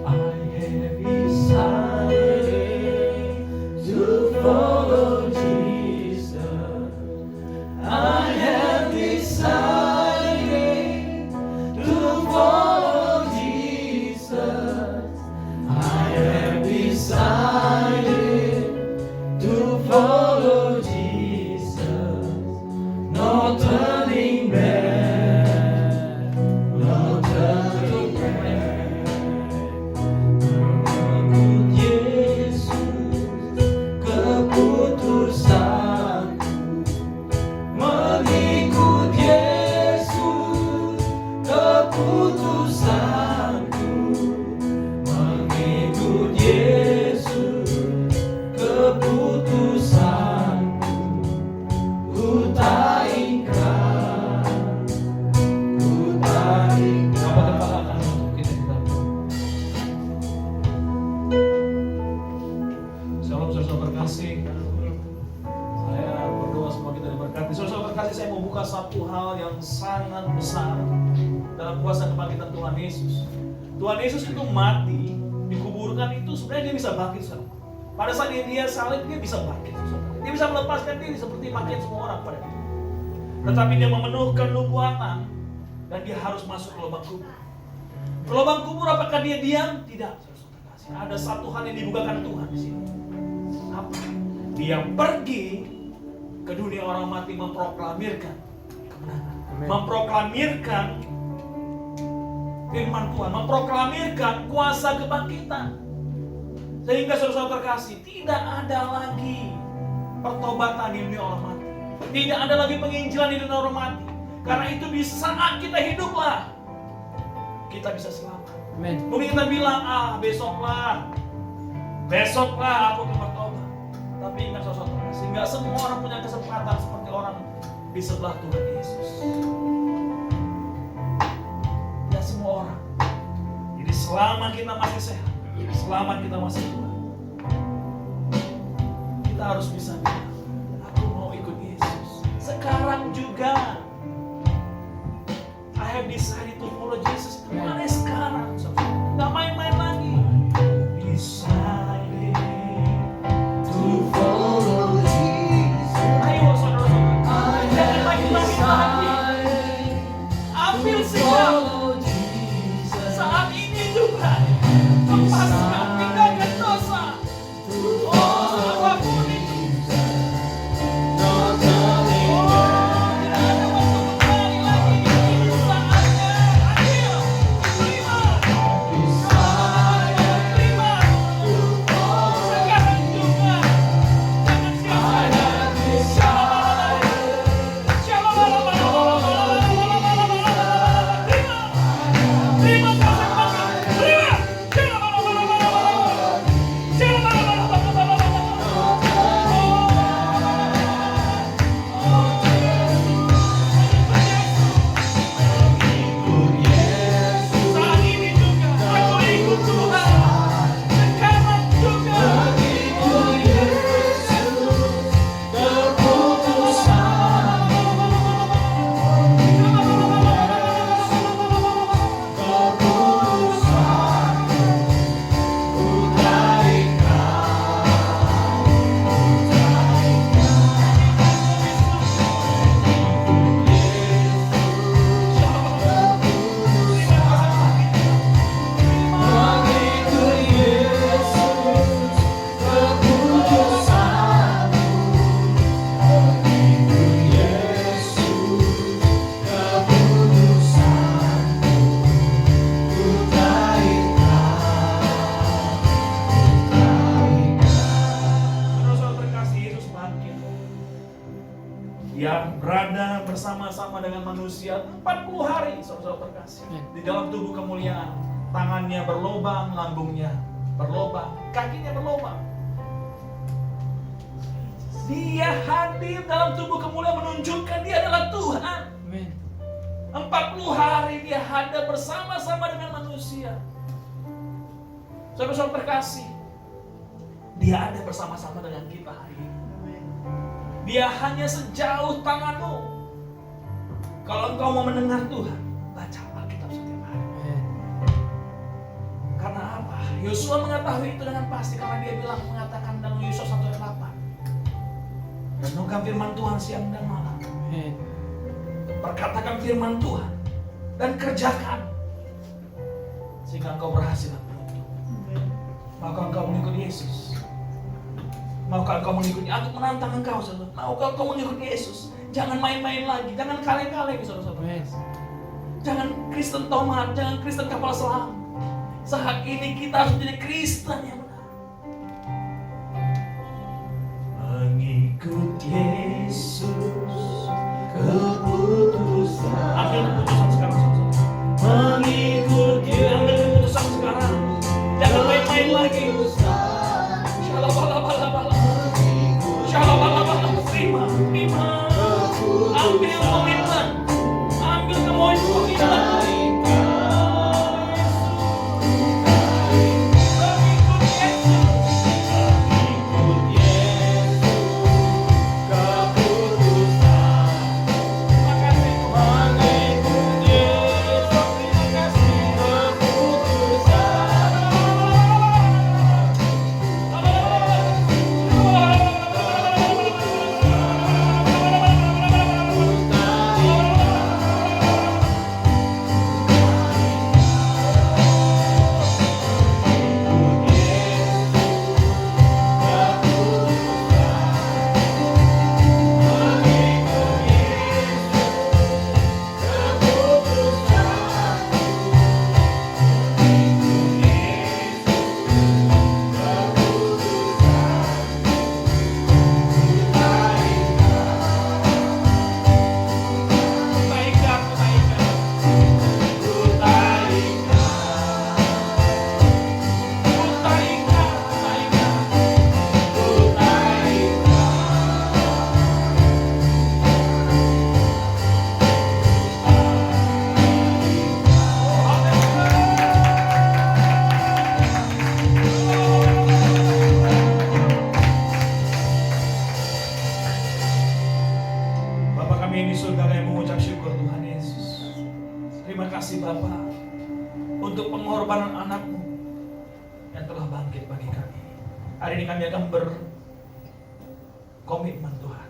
I have decided to follow Jesus. I have decided to follow Jesus. I have decided to follow Jesus. No turning back, no turning back. Yesus, keputusanku mengikut Yesus, keputusanku mengikut Yesus, keputusanku. Ku tak ingkar, ku tak ingkar. Apa kepala untuk kita di dalam Tuhan. Shalom saudara berkasih. Saya berdoa semua kita diberkati. Saudara berkasih, saya mau buka satu hal yang sangat besar dalam kuasa kebangkitan Tuhan Yesus. Tuhan Yesus itu mati, dikuburkan itu sebenarnya dia bisa bangkit, saudara. Pada saat dia salib, dia bisa bangkit, saudara. Dia bisa melepaskan diri seperti bangkit semua orang pada dia. Tetapi dia memenuhkan nubuatan dan dia harus masuk ke lubang kubur. Ke lubang kubur apakah dia diam? Tidak, saudara berkasih. Ada satu hal yang dibukakan Tuhan di sini. Apa? Dia pergi ke dunia orang mati memproklamirkan kemenangan, memproklamirkan firman Tuhan, memproklamirkan kuasa kebangkitan. Sehingga saudara terkasih, tidak ada lagi pertobatan di dunia orang mati, tidak ada lagi penginjilan di dunia orang mati. Karena itu di saat kita hiduplah kita bisa selamat. Amen. Mungkin kita bilang, besoklah aku akan bertobat. Tapi ingat saudara, sehingga semua orang punya kesempatan seperti orang di sebelah Tuhan Yesus. Ya, semua orang. Jadi selama kita masih sehat, selama kita masih kuat, kita harus bisa bilang, aku mau ikut Yesus. Dia berada bersama-sama dengan manusia 40 hari, saudara terkasih. Di dalam tubuh kemuliaan, tangannya berlobang, lambungnya berlobang, kakinya berlobang. Dia hadir dalam tubuh kemuliaan menunjukkan dia adalah Tuhan. 40 hari dia hadir bersama-sama dengan manusia. Saudara-saudara terkasih, dia ada bersama-sama dengan kita hari ini. Dia hanya sejauh tanganmu. Kalau engkau mau mendengar Tuhan, baca Alkitab setiap hari. Karena apa? Yosua mengetahui itu dengan pasti karena dia mengatakan dalam Yosua 1 ayat 8. Renungkan firman Tuhan siang dan malam. Perkatakan firman Tuhan dan kerjakan sehingga engkau berhasil. Maukah engkau mengikuti Yesus? Maukah engkau mengikuti? Aku menantang engkau, saudara. Maukah engkau mengikuti Yesus? Jangan main-main lagi, jangan kaleng-kaleng, saudara-saudara. Jangan Kristen tomat, jangan Kristen kapal selam. Saat ini kita harus menjadi Kristen yang benar. Mengikut Yesus, keputusan. Ambil keputusan sekarang, saudara. Mengikut Yesus, ambil keputusan sekarang. Jangan main-main lagi. Terima. Ambil komitmen. Ambil komitmen. Hari ini kami akan berkomitmen Tuhan,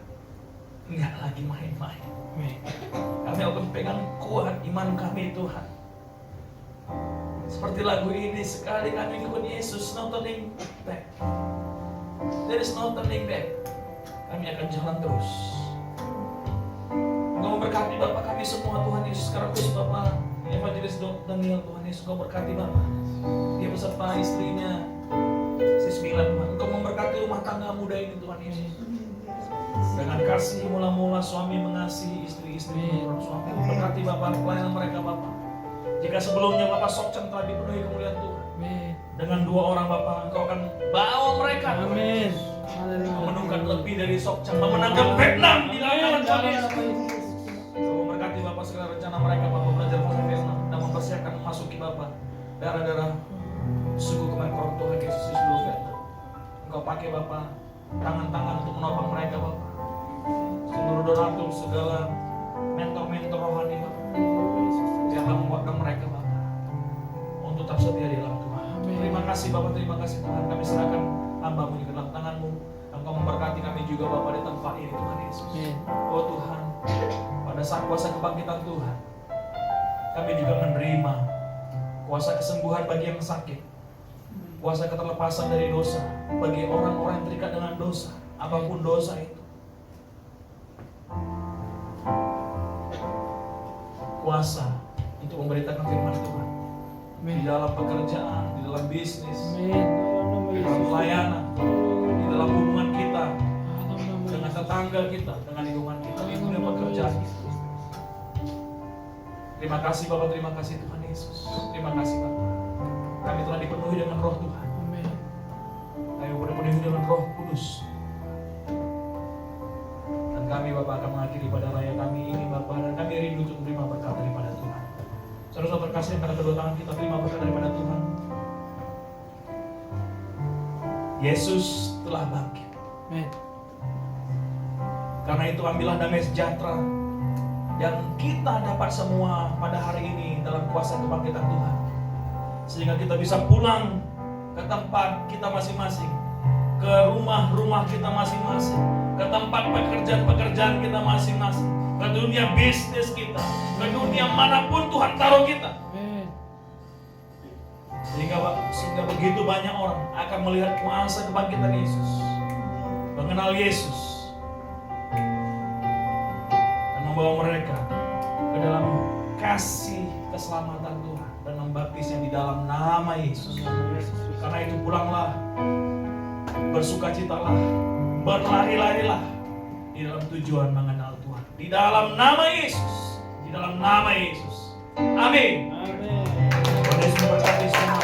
enggak lagi main-main. Kami akan pegang kuat iman kami Tuhan. Seperti lagu ini, sekali kami ikut Yesus, no turning back. There is no turning back. Kami akan jalan terus. Engkau memberkati Bapak kami semua Tuhan Yesus Kristus, Bapak Evangelis Daniel Tuhan Yesus, Engkau berkati Bapak. Dia beserta istrinya Sismila Tuhan. Engkau memberkati rumah tangga muda ini Tuhan Yesus. Dengan kasih mula-mula suami mengasihi istri-istri suami. Berkati Bapak pelayanan mereka Bapak. Jika sebelumnya Bapak Sokcang telah dipenuhi kemuliaan Tuhan, dengan 2 orang Bapak Engkau akan bawa mereka. Amin. Memenungkan lebih dari Sokcang, memenangkan Vietnam di dalam Tuhan Yesus. Engkau memberkati Bapak segala rencana mereka Bapak belajar bahasa Vietnam dan mempersiapkan memasuki Bapak daerah-daerah suku Kementerian Tuhan Yesus di seluruh Vietnam. Engkau pakai Bapak tangan-tangan untuk menopang mereka Bapak. Seluruh donatur segala mentor-mentor rohani Bapak. Biarlah menguatkan mereka Bapak untuk tetap setia di dalam Tuhan. Terima kasih Bapak, terima kasih Tuhan. Kami serahkan hamba-Mu di dalam tangan-Mu. Engkau memberkati kami juga Bapak di tempat ini Tuhan Yesus. Oh Tuhan, pada saat kuasa kebangkitan Tuhan, kami juga menerima kuasa kesembuhan bagi yang sakit, kuasa keterlepasan dari dosa bagi orang-orang yang terikat dengan dosa, apapun dosa itu. Kuasa untuk memberitakan firman Tuhan di dalam pekerjaan, di dalam bisnis, di dalam pelayanan, di dalam hubungan kita, dengan tetangga kita, dengan lingkungan kita, di dunia pekerjaan kita. Terima kasih Bapak, terima kasih Tuhan Yesus. Terima kasih Bapak. Kami telah dipenuhi dengan Roh Tuhan. Amin. Kami dipenuhi dengan Roh Kudus. Dan kami Bapak akan mengakhiri pada raya kami ini Bapak, dan kami rindu untuk menerima berkat daripada Tuhan. Saudara terkasih, pada kedua tangan kita terima berkat daripada Tuhan. Yesus telah bangkit. Amin. Karena itu ambillah damai sejahtera yang kita dapat semua pada hari ini dalam kuasa kebangkitan Tuhan, sehingga kita bisa pulang ke tempat kita masing-masing, ke rumah-rumah kita masing-masing, ke tempat pekerjaan-pekerjaan kita masing-masing, ke dunia bisnis kita, ke dunia manapun Tuhan taruh kita. Amin. Sehingga begitu banyak orang akan melihat kuasa kebangkitan Yesus, mengenal Yesus, dan membawa mereka ke dalam kasih keselamatan Tuhan dan membaptisnya di dalam nama Yesus. Karena itu pulanglah, bersukacitalah, berlari-larilah di dalam tujuan mengenal Tuhan, di dalam nama Yesus, di dalam nama Yesus. Amin. Amin. Tuhan Yesus memberkati semua.